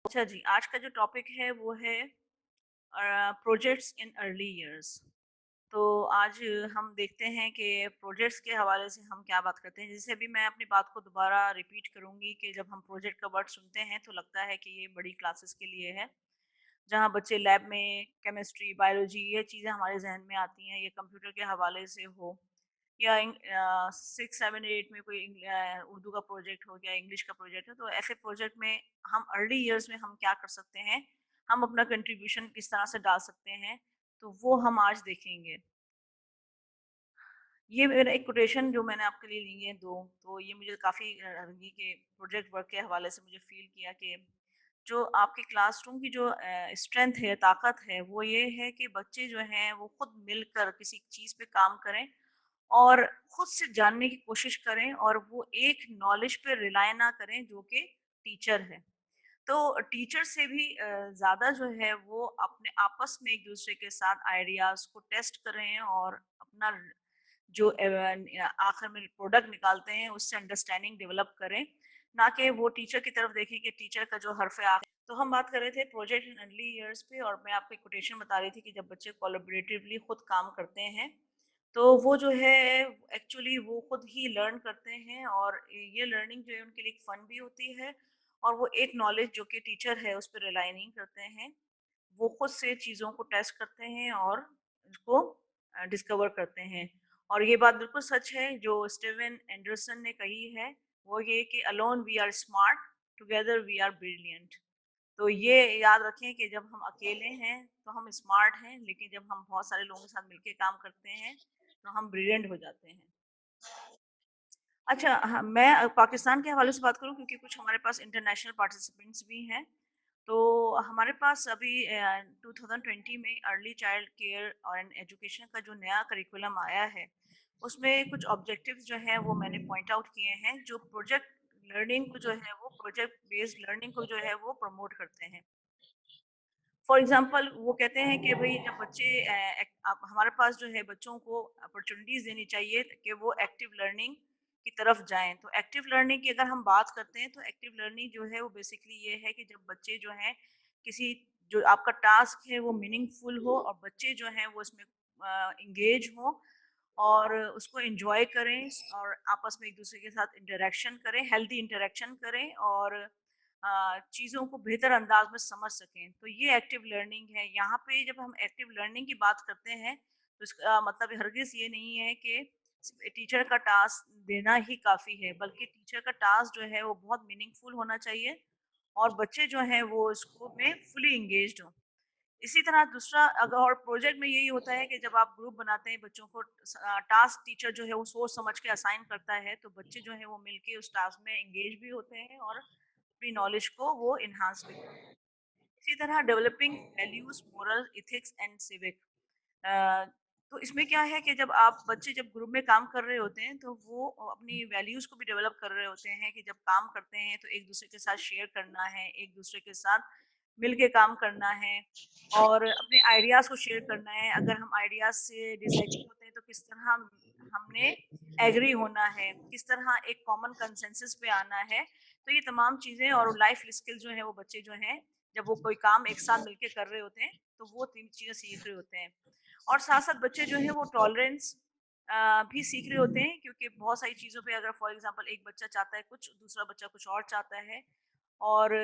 अच्छा जी, आज का जो टॉपिक है वो है प्रोजेक्ट्स इन अर्ली इयर्स। तो आज हम देखते हैं कि प्रोजेक्ट्स के हवाले से हम क्या बात करते हैं। जैसे अभी मैं अपनी बात को दोबारा रिपीट करूँगी कि जब हम प्रोजेक्ट का वर्ड सुनते हैं तो लगता है कि ये बड़ी क्लासेस के लिए है, जहाँ बच्चे लैब में केमिस्ट्री, बायोलॉजी ये चीज़ें हमारे ज़हन में आती हैं, ये कंप्यूटर के हवाले से हो या 6, 7, 8 में कोई उर्दू का प्रोजेक्ट हो या इंग्लिश का प्रोजेक्ट हो, तो ऐसे प्रोजेक्ट में हम अर्ली इयर्स में हम क्या कर सकते हैं, हम अपना कंट्रीब्यूशन किस तरह से डाल सकते हैं, तो वो हम आज देखेंगे। ये मेरा एक कोटेशन जो मैंने आपके लिए ली है 2, तो ये मुझे काफ़ी लगी कि प्रोजेक्ट वर्क के हवाले से मुझे फ़ील किया कि जो आपके क्लासरूम की जो स्ट्रेंथ है, ताकत है, वो ये है कि बच्चे जो हैं वो खुद मिलकर किसी चीज़ पे काम करें और खुद से जानने की कोशिश करें और वो एक नॉलेज पे रिलाय ना करें जो कि टीचर है। तो टीचर से भी ज़्यादा जो है वो अपने आपस में एक-दूसरे के साथ आइडियाज़ को टेस्ट करें और अपना जो आखिर में प्रोडक्ट निकालते हैं उससे अंडरस्टैंडिंग डेवलप करें, ना कि वो टीचर की तरफ देखें कि टीचर का जो हर्फ है। तो हम बात कर रहे थे प्रोजेक्ट इन अर्ली इयर्स पे और मैं आपको एक कोटेशन बता रही थी कि जब बच्चे कोलैबोरेटिवली खुद काम करते हैं, तो वो जो है एक्चुअली वो खुद ही लर्न करते हैं और ये लर्निंग जो है उनके लिए एक फन भी होती है और वो एक नॉलेज जो कि टीचर है उस पर रिलाई नहीं करते हैं, वो खुद से चीज़ों को टेस्ट करते हैं और उसको डिस्कवर करते हैं। और ये बात बिल्कुल सच है जो स्टीवन एंडरसन ने कही है, वो ये कि alone we are smart, together we are brilliant. तो ये याद रखें कि जब हम अकेले हैं तो हम स्मार्ट हैं, लेकिन जब हम बहुत सारे लोगों के साथ मिलके काम करते हैं तो हम ब्रिलियंट हो जाते हैं। अच्छा, हाँ, मैं पाकिस्तान के हवाले से बात करूँ क्योंकि कुछ हमारे पास इंटरनेशनल पार्टिसिपेंट्स भी हैं। तो हमारे पास अभी 2020 में अर्ली चाइल्ड केयर और एंड एजुकेशन का जो नया करिकुलम आया है, उसमें कुछ ऑब्जेक्टिव्स जो हैं वो मैंने पॉइंट आउट किए हैं, जो प्रोजेक्ट लर्निंग को जो है वो प्रोजेक्ट बेस्ड लर्निंग को जो है वो प्रमोट करते हैं। फॉर एग्जाम्पल वो कहते हैं कि भई जब बच्चे हमारे पास जो है बच्चों को अपॉर्चुनिटीज़ देनी चाहिए कि वो एक्टिव लर्निंग की तरफ जाएँ। तो एक्टिव लर्निंग की अगर हम बात करते हैं तो एक्टिव लर्निंग जो है वो बेसिकली ये है कि जब बच्चे जो हैं किसी जो आपका टास्क है वो मीनिंगफुल हो और बच्चे जो हैं वो इसमें एंगेज हों और उसको एन्जॉय करें और आपस में एक-दूसरे के साथ इंटरैक्शन करें, हेल्दी इंटरैक्शन करें और चीज़ों को बेहतर अंदाज में समझ सकें। तो ये एक्टिव लर्निंग है। यहाँ पे जब हम एक्टिव लर्निंग की बात करते हैं, तो इसका मतलब हरगिज़ ये नहीं है कि सिर्फ़ टीचर का टास्क देना ही काफ़ी है, बल्कि टीचर का टास्क जो है वो बहुत मीनिंगफुल होना चाहिए और बच्चे जो हैं वो इसको में फुली एंगेज्ड हों। इसी तरह दूसरा अगर और प्रोजेक्ट में यही होता है कि जब आप ग्रुप बनाते हैं बच्चों को टास्क टीचर जो है वो सोच समझ के असाइन करता है, तो बच्चे जो हैं वो मिलके उस टास्क में एंगेज भी होते हैं और अपनी नॉलेज को वो एनहांस भी करते हैं। इसी तरह developing values, moral, ethics and civic. तो इसमें क्या है कि जब आप बच्चे जब ग्रुप में काम कर रहे होते हैं तो वो अपनी वैल्यूज को भी डेवलप कर रहे होते हैं कि जब काम करते हैं तो एक दूसरे के साथ शेयर करना है, एक दूसरे के साथ मिल के काम करना है और अपने आइडियाज को शेयर करना है। अगर हम आइडियाज से डिसएग्री होते हैं तो किस तरह हमने एग्री होना है, किस तरह एक कॉमन कंसेंसस पे आना है। तो ये तमाम चीजें और लाइफ स्किल जो है वो बच्चे जो हैं जब वो कोई काम एक साथ मिलके कर रहे होते हैं तो वो 3 चीज़ें सीख रहे होते हैं। और साथ-साथ बच्चे जो हैं वो टॉलरेंस भी सीख रहे होते हैं क्योंकि बहुत सारी चीज़ों पे अगर फॉर एग्ज़ाम्पल एक बच्चा चाहता है कुछ, दूसरा बच्चा कुछ और चाहता है और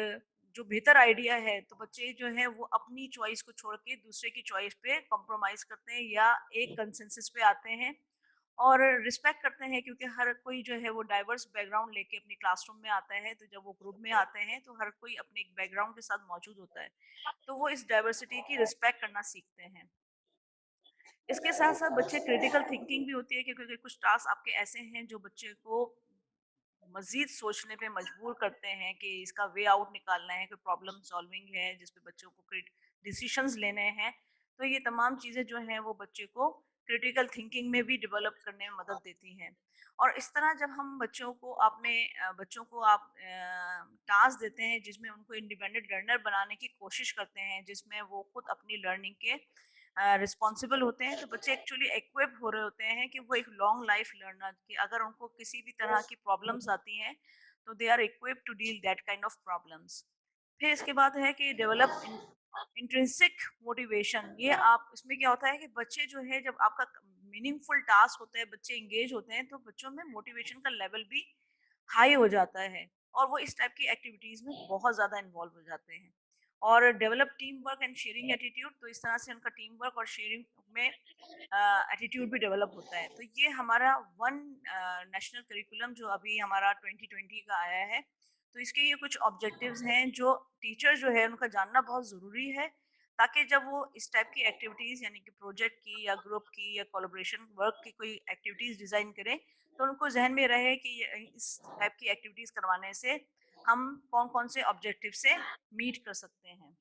जो बेहतर आइडिया है तो बच्चे जो हैं वो अपनी चॉइस को छोड़ के दूसरे की चॉइस पे कॉम्प्रोमाइज़ करते हैं या एक कंसेंसस पे आते हैं और रिस्पेक्ट करते हैं क्योंकि हर कोई जो है वो डाइवर्स बैकग्राउंड लेके अपनी क्लासरूम में आता है, तो जब वो ग्रुप में आते हैं तो हर कोई अपने एक बैकग्राउंड के साथ मौजूद होता है। तो वो इस डाइवर्सिटी की रिस्पेक्ट करना सीखते हैं। इसके साथ-साथ बच्चे क्रिटिकल थिंकिंग भी होती है क्योंकि कुछ टास्क आपके ऐसे हैं जो बच्चे को मज़ीद सोचने पे मजबूर करते हैं कि इसका वे आउट निकालना है, कोई प्रॉब्लम सॉल्विंग है जिसपे बच्चों को डिसीजंस लेने हैं। तो ये तमाम चीज़ें जो हैं वो बच्चे को क्रिटिकल थिंकिंग में भी डेवलप करने में मदद देती हैं। और इस तरह जब हम बच्चों को बच्चों को आप टास्क देते हैं जिसमें उनको इंडिपेंडेंट लर्नर बनाने की कोशिश करते हैं, जिसमें वो खुद अपनी लर्निंग के रिस्पॉन्सिबल होते हैं, तो बच्चे एक्चुअली इक्विप हो रहे होते हैं कि वो एक लॉन्ग लाइफ लर्नर कि अगर उनको किसी भी तरह की प्रॉब्लम्स आती हैं, तो they are equip to deal that kind of problems. फिर इसके बाद है कि डेवलप इंट्रिंसिक मोटिवेशन। ये आप इसमें क्या होता है कि बच्चे जो है जब आपका मीनिंगफुल टास्क होता है, बच्चे एंगेज होते हैं, तो बच्चों में मोटिवेशन का लेवल भी हाई हो जाता है और वो इस टाइप की एक्टिविटीज में बहुत ज्यादा इन्वॉल्व हो जाते हैं। और develop team work and sharing attitude, तो इस तरह से उनका टीम वर्क और शेयरिंग में एटीट्यूड भी डेवलप होता है। तो ये हमारा वन नेशनल करिकुलम जो अभी हमारा 2020 का आया है, तो इसके ये कुछ ऑब्जेक्टिव्स हैं जो टीचर जो है उनका जानना बहुत ज़रूरी है, ताकि जब वो इस टाइप की एक्टिविटीज़ यानी कि प्रोजेक्ट की या ग्रुप की या कोलैबोरेशन वर्क की कोई एक्टिविटीज़ डिज़ाइन करें, तो उनको ज़हन में रहे कि इस टाइप की एक्टिविटीज़ करवाने से हम कौन-कौन से ऑब्जेक्टिव से मीट कर सकते हैं।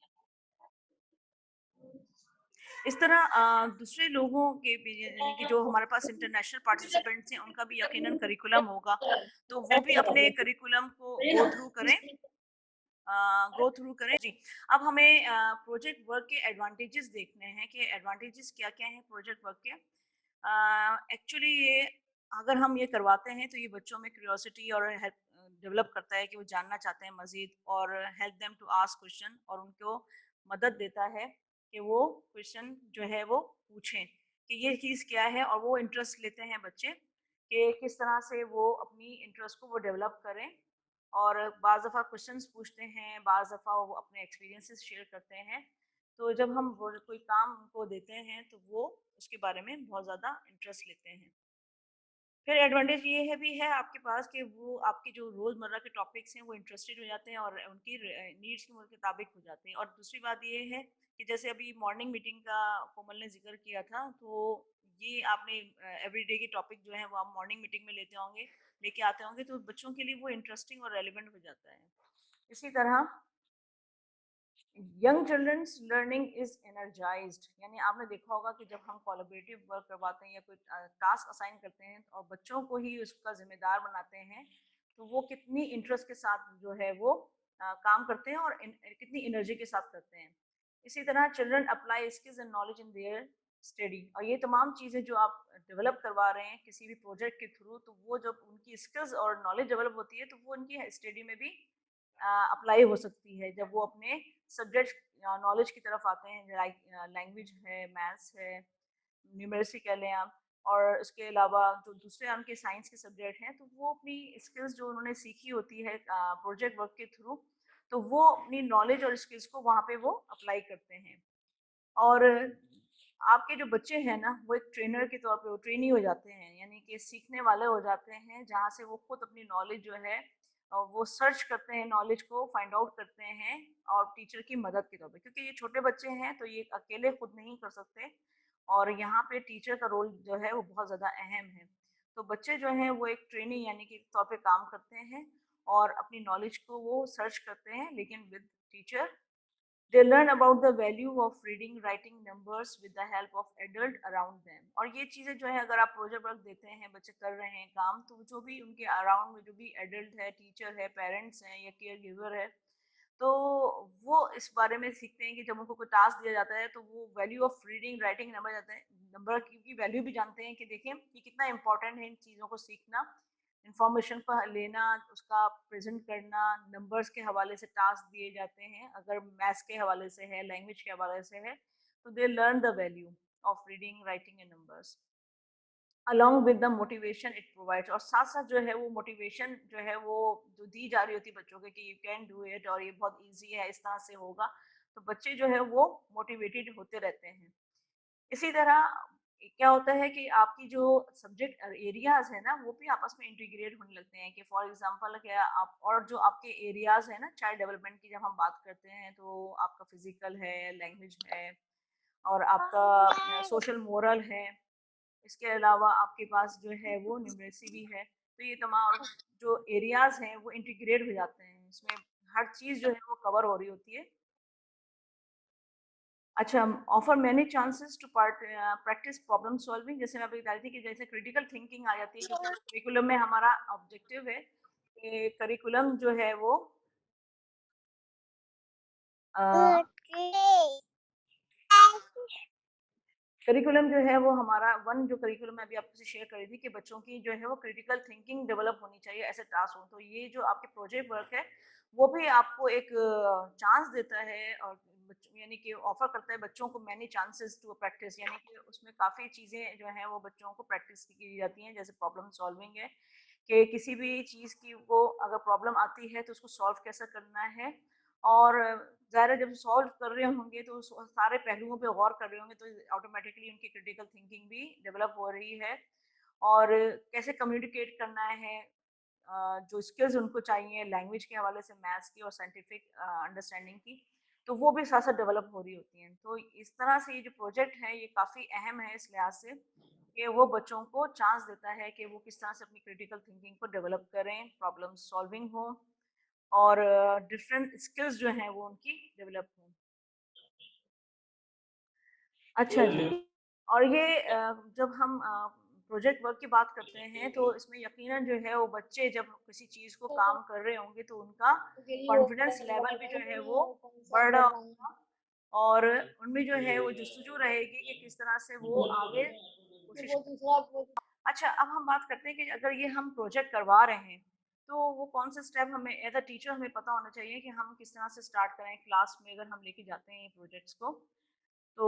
इस तरह दूसरे लोगों के भी यानी कि जो हमारे पास इंटरनेशनल पार्टिसिपेंट्स हैं, उनका भी यकीनन करिकुलम होगा, तो वो भी अपने करिकुलम को गो थ्रू करें। जी, अब हमें प्रोजेक्ट वर्क के एडवांटेजेस देखने हैं कि एडवांटेजेस क्या-क्या हैं प्रोजेक्ट वर्क के। एक्चुअली ये अगर हम ये करवाते हैं, तो ये बच्चों में क्यूरियोसिटी और हेल्प डेवलप करता है कि वो जानना चाहते हैं मज़ीद, और help them to ask question, और उनको मदद देता है कि वो क्वेश्चन जो है वो पूछें कि ये चीज़ क्या है, और वो इंटरेस्ट लेते हैं बच्चे कि किस तरह से वो अपनी इंटरेस्ट को वो डेवलप करें। और बाज़ दफ़ा क्वेश्चंस पूछते हैं, बाज़ दफ़ा वो अपने एक्सपीरियंसेस शेयर करते हैं। तो जब हम वो कोई काम उनको देते हैं, तो वो उसके बारे में बहुत ज़्यादा इंटरेस्ट लेते हैं। फिर एडवांटेज ये है भी है आपके पास कि वो आपके जो रोज़मर्रा के टॉपिक्स हैं, वो इंटरेस्टेड हो जाते हैं और उनकी नीड्स के मुताबिक हो जाते हैं। और दूसरी बात ये है कि जैसे अभी मॉर्निंग मीटिंग का कोमल ने ज़िक्र किया था, तो ये आपने एवरीडे के टॉपिक जो हैं वो आप मॉर्निंग मीटिंग में लेके आते होंगे, तो बच्चों के लिए वो इंटरेस्टिंग और रेलेवेंट हो जाता है। इसी तरह young childrens learning is energized, यानी आपने देखा होगा कि जब हम कोलैबोरेटिव वर्क करवाते हैं या कोई टास्क असाइन करते हैं और बच्चों को ही उसका जिम्मेदार बनाते हैं, तो वो कितनी इंटरेस्ट के साथ जो है वो काम करते हैं और कितनी एनर्जी के साथ करते हैं। इसी तरह children apply skills and knowledge in their study, और ये तमाम चीज़ें जो आप डेवलप करवा रहे हैं किसी भी प्रोजेक्ट के थ्रू, तो वो जब उनकी स्किल्स और नॉलेज डेवलप होती है, तो वो उनकी स्टडी में भी अप्लाई हो सकती है जब वो अपने सब्जेक्ट नॉलेज की तरफ आते हैं, लाइक लैंग्वेज है, मैथ्स है, न्यूमेरिसी कह लें आप, और इसके अलावा जो दूसरे उनके साइंस के सब्जेक्ट हैं, तो वो अपनी स्किल्स जो उन्होंने सीखी होती है प्रोजेक्ट वर्क के थ्रू, तो वो अपनी नॉलेज और स्किल्स को वहाँ पे वो अप्लाई करते हैं। और आपके जो बच्चे हैं ना, वो एक ट्रेनर के तौर पे वो ट्रेनी हो जाते हैं, यानी कि सीखने वाले हो जाते हैं, जहाँ से वो खुद अपनी नॉलेज जो है वो सर्च करते हैं, नॉलेज को फाइंड आउट करते हैं, और टीचर की मदद के तौर पे, क्योंकि ये छोटे बच्चे हैं तो ये अकेले खुद नहीं कर सकते, और यहाँ पे टीचर का रोल जो है वो बहुत ज़्यादा अहम है। तो बच्चे जो हैं वो एक ट्रेनी यानी कि तौर पे काम करते हैं और अपनी नॉलेज को वो सर्च करते हैं, लेकिन with teacher. They learn about the value of reading, writing numbers with the help of adult around them. और ये चीज़ें जो है अगर आप प्रोजेक्ट वर्क देते हैं, बच्चे कर रहे हैं काम, तो जो भी उनके अराउंड में जो भी एडल्ट है, टीचर है, पेरेंट्स हैं या केयर गिवर है, तो वो इस बारे में सीखते हैं कि जब उनको कोई टास्क दिया जाता है, तो वो value of reading, writing number जाते हैं, नंबर की वैल्यू भी जानते हैं कि देखें ये कितना इंपॉर्टेंट है इन चीज़ों को सीखना, इंफॉर्मेशन को लेना, उसका प्रेजेंट करना, नंबर्स के हवाले से टास्क दिए जाते हैं, अगर मैथ्स के हवाले से है, लैंग्वेज के हवाले से है, तो they learn the value of reading, writing and numbers along with the motivation it provides. और साथ साथ जो है वो मोटिवेशन जो है वो जो दी जा रही होती है बच्चों के कि यू कैन डू इट और ये बहुत इजी है, इस तरह से होगा, तो बच्चे जो है वो मोटिवेटेड होते रहते हैं। इसी तरह क्या होता है कि आपकी जो सब्जेक्ट एरियाज है ना, वो भी आपस में इंटीग्रेट होने लगते हैं, कि फॉर एग्जांपल क्या आप, और जो आपके एरियाज है ना चाइल्ड डेवलपमेंट की जब हम बात करते हैं, तो आपका फिजिकल है, लैंग्वेज है, और आपका सोशल मोरल है, इसके अलावा आपके पास जो है वो न्यूमरेसी भी है। तो ये तमाम जो एरियाज हैं वो इंटीग्रेट हो जाते हैं, इसमें हर चीज़ जो है वो कवर हो रही होती है। अच्छा, offer many chances to practise problem solving, जैसे मैं अभी बता रही थी कि जैसे क्रिटिकल थिंकिंग आ जाती है, क्योंकि करिकुलम में हमारा ऑब्जेक्टिव है कि करिकुलम जो है वो अ, करिकुलम जो है वो हमारा वन जो करिकुलम मैं अभी आपसे शेयर कर रही थी कि बच्चों की जो है वो क्रिटिकल थिंकिंग डेवलप होनी चाहिए ऐसे टास्क हो। तो ये जो आपके प्रोजेक्ट वर्क है वो भी आपको एक चांस देता है और बच्चों यानी कि ऑफर करता है बच्चों को मैनी चांसेस टू प्रैक्टिस, यानी कि उसमें काफ़ी चीज़ें जो हैं वो बच्चों को प्रैक्टिस की जाती हैं, जैसे प्रॉब्लम सॉल्विंग है कि किसी भी चीज़ की वो अगर प्रॉब्लम आती है तो उसको सॉल्व कैसे करना है। और ज़ाहिर है जब सॉल्व कर रहे होंगे तो सारे पहलुओं पे गौर कर रहे होंगे तो ऑटोमेटिकली उनकी क्रिटिकल थिंकिंग भी डेवलप हो रही है। और कैसे कम्युनिकेट करना है, जो स्किल्स उनको चाहिए लैंग्वेज के हवाले से, मैथ्स की और साइंटिफिक अंडरस्टैंडिंग की, तो वो भी साथ साथ डेवलप हो रही होती हैं। तो इस तरह से ये जो प्रोजेक्ट है ये काफ़ी अहम है इस लिहाज से कि वो बच्चों को चांस देता है कि वो किस तरह से अपनी क्रिटिकल थिंकिंग को डेवलप करें, प्रॉब्लम सॉल्विंग हो और डिफरेंट स्किल्स जो हैं वो उनकी डेवलप हों। अच्छा जी। और ये जब हम प्रोजेक्ट वर्क की बात करते हैं तो इसमें यकीनन जो है वो बच्चे जब किसी चीज़ को काम कर रहे होंगे तो उनका कॉन्फिडेंस लेवल भी जो है वो बढ़ रहा होगा और उनमें जो है वो जस्तजू रहेगी कि किस तरह से वो आगे कोशिश करें। अच्छा, अब हम बात करते हैं कि अगर ये हम प्रोजेक्ट करवा रहे हैं, तो वो कौन से स्टेप हमें एज़ अ टीचर हमें पता होना चाहिए कि हम किस तरह से स्टार्ट करें क्लास में अगर हम लेके जाते हैं ये प्रोजेक्ट्स को। तो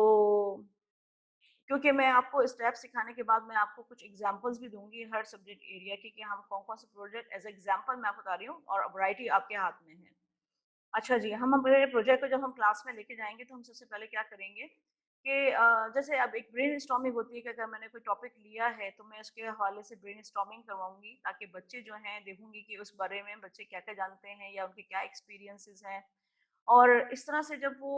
क्योंकि मैं आपको स्टेप सिखाने के बाद मैं आपको कुछ एग्जांपल्स भी दूँगी हर सब्जेक्ट एरिया के कि हम कौन-कौन से प्रोजेक्ट एज़ एग्जांपल मैं आपको बता रही हूँ और वैरायटी आपके हाथ में है। अच्छा जी, हम अपने प्रोजेक्ट को जब हम क्लास में लेके जाएँगे तो हम सबसे पहले क्या करेंगे कि जैसे अब एक ब्रेनस्टॉर्मिंग होती है कि अगर मैंने कोई टॉपिक लिया है तो मैं उसके हवाले से ब्रेनस्टॉर्मिंग करवाऊँगी ताकि बच्चे जो हैं देखूँगी कि उस बारे में बच्चे क्या-क्या जानते हैं या उनके क्या एक्सपीरियंसेस हैं। और इस तरह से जब वो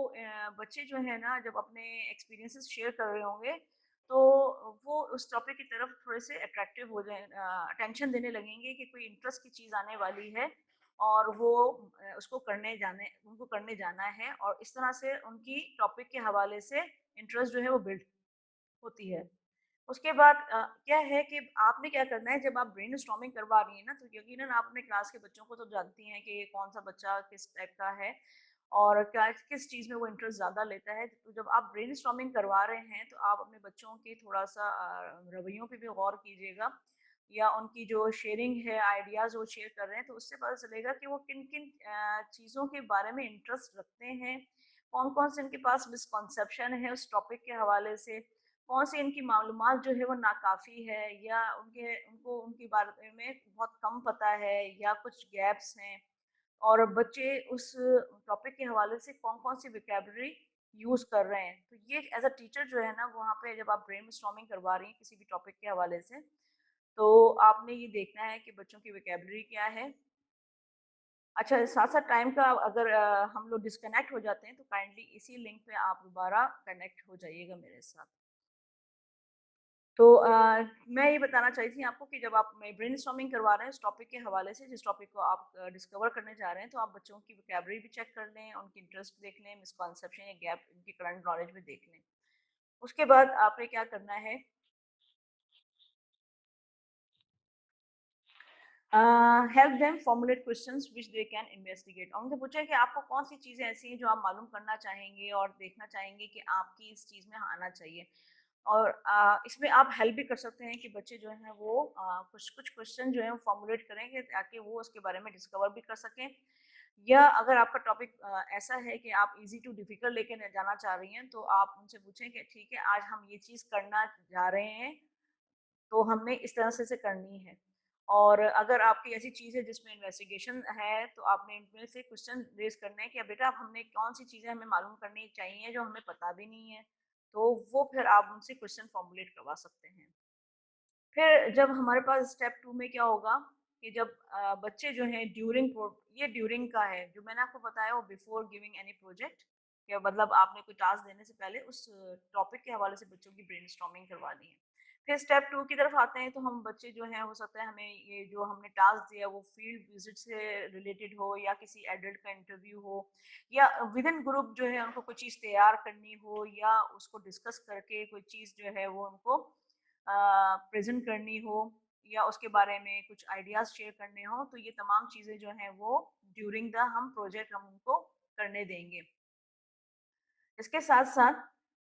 बच्चे जो हैं ना जब अपने एक्सपीरियंसेस शेयर कर रहे होंगे तो वो उस टॉपिक की तरफ थोड़े से अट्रैक्टिव हो जाए, अटेंशन देने लगेंगे कि कोई इंटरेस्ट की चीज़ आने वाली है और वो उसको करने जाने उनको करने जाना है और इस तरह से उनकी टॉपिक के हवाले से इंटरेस्ट जो है वो बिल्ड होती है। उसके बाद क्या है कि आपने क्या करना है जब आप ब्रेनस्टॉर्मिंग करवा रही हैं ना तो यकीनन आप अपने क्लास के बच्चों को तो जानती हैं कि कौन सा बच्चा किस टाइप का है और क्या किस चीज़ में वो इंटरेस्ट ज़्यादा लेता है। तो जब आप ब्रेनस्टॉर्मिंग करवा रहे हैं तो आप अपने बच्चों के थोड़ा-सा रवैयों पे भी गौर कीजिएगा या उनकी जो शेयरिंग है, आइडियाज़ वो शेयर कर रहे हैं तो उससे पता चलेगा कि वो किन-किन चीज़ों के बारे में इंटरेस्ट रखते हैं, कौन-कौन से इनके पास मिसकंसेप्शन है उस टॉपिक के हवाले से, कौन सी इनकी मालूमात जो है वो नाकाफ़ी है या उनको उनके बारे में बहुत कम पता है या कुछ गैप्स हैं और बच्चे उस टॉपिक के हवाले से कौन-कौन सी वोकैब्युलरी यूज़ कर रहे हैं। तो ये एज़ अ टीचर जो है ना वहाँ पे जब आप ब्रेनस्टॉर्मिंग करवा रही हैं किसी भी टॉपिक के हवाले से, तो आपने ये देखना है कि बच्चों की वोकैब्युलरी क्या है। अच्छा, साथ-साथ टाइम का अगर हम लोग डिस्कनेक्ट हो जाते हैं तो काइंडली इसी लिंक पे आप दोबारा कनेक्ट हो जाइएगा मेरे साथ। तो मैं ये बताना चाह रही थी आपको कि जब आप मैं ब्रेनस्टॉर्मिंग करवा रहे हैं इस टॉपिक के हवाले से, जिस टॉपिक को आप डिस्कवर करने जा रहे हैं, तो आप बच्चों की वोकैब्युलरी भी चेक कर लें, उनकी इंटरेस्ट देख लें, मिसकंसेप्शन या गैप इनकी करंट नॉलेज में देख लें। उसके बाद आपने क्या करना है, help them formulate questions which they can investigate. और उनसे पूछें कि आपको कौन सी चीज़ें ऐसी हैं जो आप मालूम करना चाहेंगे और देखना चाहेंगे कि आपकी इस चीज़ में आना चाहिए। और इसमें आप हेल्प भी कर सकते हैं कि बच्चे जो हैं वो कुछ कुछ क्वेश्चन जो है वो फॉर्मुलेट करेंगे ताकि वो उसके बारे में डिस्कवर भी कर सकें। या अगर आपका टॉपिक ऐसा है कि आप इजी टू डिफिकल्ट लेके जाना चाह रही हैं तो आप उनसे पूछें कि ठीक है आज हम ये चीज़ करना जा रहे हैं तो हमने इस तरह से करनी है। और अगर आपकी ऐसी चीज़ है जिसमें इन्वेस्टिगेशन है तो आपने इनमें से क्वेश्चन रेज करने हैं कि बेटा अब हमने कौन सी चीज़ें हमें मालूम करनी चाहिए जो हमें पता भी नहीं है। तो वो फिर आप उनसे क्वेश्चन फॉर्मुलेट करवा सकते हैं। फिर जब हमारे पास स्टेप 2 में क्या होगा कि जब बच्चे जो हैं ये ड्यूरिंग का है, जो मैंने आपको बताया वो बिफोर गिविंग एनी प्रोजेक्ट, या मतलब आपने कोई टास्क देने से पहले उस टॉपिक के हवाले से बच्चों की ब्रेनस्टॉर्मिंग करवानी है। फिर स्टेप 2 की तरफ आते हैं तो हम बच्चे जो हैं हो सकता है हमें ये जो हमने टास्क दिया वो फील्ड विजिट से रिलेटेड हो या किसी एडल्ट का इंटरव्यू हो या विद इन ग्रुप जो है उनको कोई चीज़ तैयार करनी हो या उसको डिस्कस करके कोई चीज़ जो है वो उनको प्रेज़ेंट करनी हो या उसके बारे में कुछ आइडियाज़ शेयर करने हो, तो ये तमाम चीज़ें जो हैं वो ड्यूरिंग द हम प्रोजेक्ट हम उनको करने देंगे। इसके साथ-साथ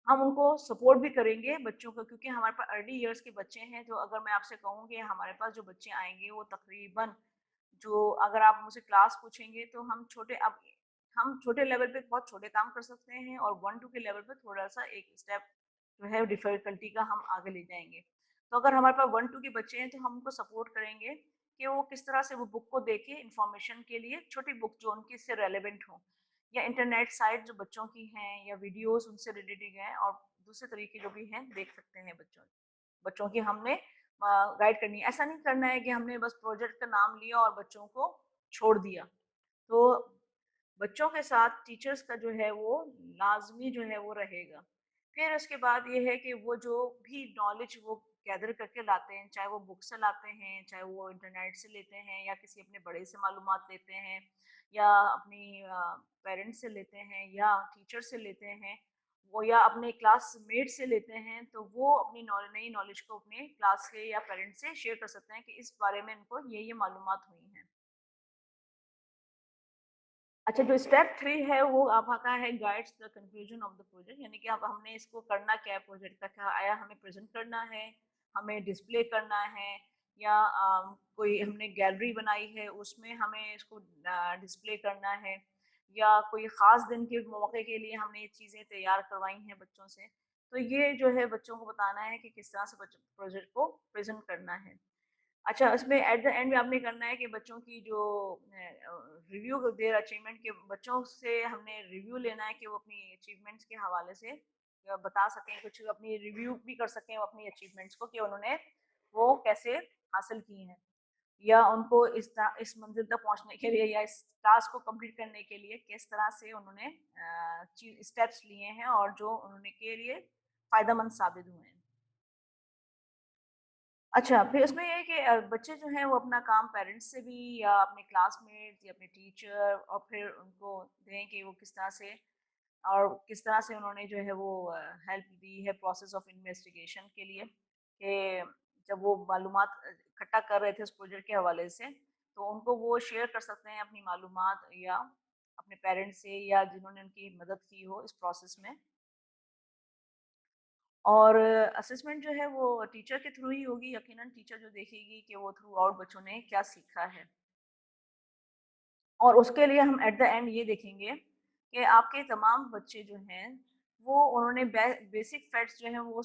हम उनको सपोर्ट भी करेंगे बच्चों को, क्योंकि हमारे पास अर्ली ईयर्स के बच्चे हैं। तो अगर मैं आपसे कहूँ कि हमारे पास जो बच्चे आएँगे वो तकरीबन, जो अगर आप मुझसे क्लास पूछेंगे तो हम छोटे लेवल पे बहुत छोटे काम कर सकते हैं, और 1-2 के लेवल पे थोड़ा-सा एक स्टेप जो है डिफ़िकल्टी का हम आगे ले जाएँगे। तो अगर हमारे पास 1-2 के बच्चे हैं तो हम उनको सपोर्ट करेंगे कि वो किस तरह से वो बुक को देखें इन्फॉर्मेशन के लिए, छोटी बुक जो उनकी से रेलेवेंट हो, या इंटरनेट साइट जो बच्चों की हैं, या वीडियोज़ उनसे रिलेटेड हैं, और दूसरे तरीके जो भी हैं देख सकते हैं बच्चों। बच्चों की हमने गाइड करनी है। ऐसा नहीं करना है कि हमने बस प्रोजेक्ट का नाम लिया और बच्चों को छोड़ दिया। तो बच्चों के साथ टीचर्स का जो है वो लाज़मी जो है वो रहेगा। फिर उसके बाद ये है कि वो जो भी नॉलेज वो गैदर करके लाते हैं, चाहे वो बुक से लाते हैं, चाहे वो इंटरनेट से लेते हैं, या किसी अपने बड़े से मालूमात लेते हैं, या अपनी पेरेंट्स से लेते हैं, या टीचर से लेते हैं, वो या अपने क्लासमेट से लेते हैं, तो वो अपनी नई नॉलेज को अपने क्लास के या पेरेंट्स से शेयर कर सकते हैं कि इस बारे में इनको ये मालूमात हुई हैं। अच्छा, जो स्टेप 3 है वो आपका है guides the conclusion of the project, यानी कि अब हमने इसको करना क्या है, प्रोजेक्ट का क्या आया, हमें प्रेज़ेंट करना है, हमें डिस्प्ले करना है, या कोई हमने गैलरी बनाई है उसमें हमें इसको डिस्प्ले करना है, या कोई ख़ास दिन के मौके के लिए हमने ये चीज़ें तैयार करवाई हैं बच्चों से। तो ये जो है बच्चों को बताना है कि किस तरह से बच्चों प्रोजेक्ट को प्रेज़ेंट करना है। अच्छा, उसमें एट द एंड में आपने करना है कि बच्चों की जो रिव्यू देयर अचीवमेंट के, बच्चों से हमने रिव्यू लेना है कि वो अपनी अचीवमेंट्स के हवाले से बता सकें, कुछ अपनी रिव्यू भी कर सकें वो अपनी अचीवमेंट्स को, कि उन्होंने वो कैसे हासिल की हैं, या उनको इस मंजिल तक पहुंचने के लिए या इस टास्क को कंप्लीट करने के लिए किस तरह से उन्होंने स्टेप्स लिए हैं, और जो उन्होंने के लिए फायदेमंद साबित हुए हैं। अच्छा, फिर उसमें ये है कि बच्चे जो हैं वो अपना काम पेरेंट्स से भी, या अपने क्लासमेट्स, या अपने टीचर, और फिर उनको दें कि वो किस तरह से, और किस तरह से उन्होंने जो है वो हेल्प दी है प्रोसेस ऑफ इन्वेस्टिगेशन के लिए, कि जब वो मालूमात इकट्ठा कर रहे थे उस प्रोजेक्ट के हवाले से, तो उनको वो शेयर कर सकते हैं अपनी मालूमात, या अपने पेरेंट्स से, या जिन्होंने उनकी मदद की हो इस प्रोसेस में। और असेसमेंट जो है वो टीचर के थ्रू ही होगी, यकीनन टीचर जो देखेगी कि वो थ्रू आउट बच्चों ने क्या सीखा है। और उसके लिए हम एट द एंड ये देखेंगे कि आपके तमाम बच्चे जो हैं, वो उन्होंने बेसिक फैक्ट्स जो हैं वो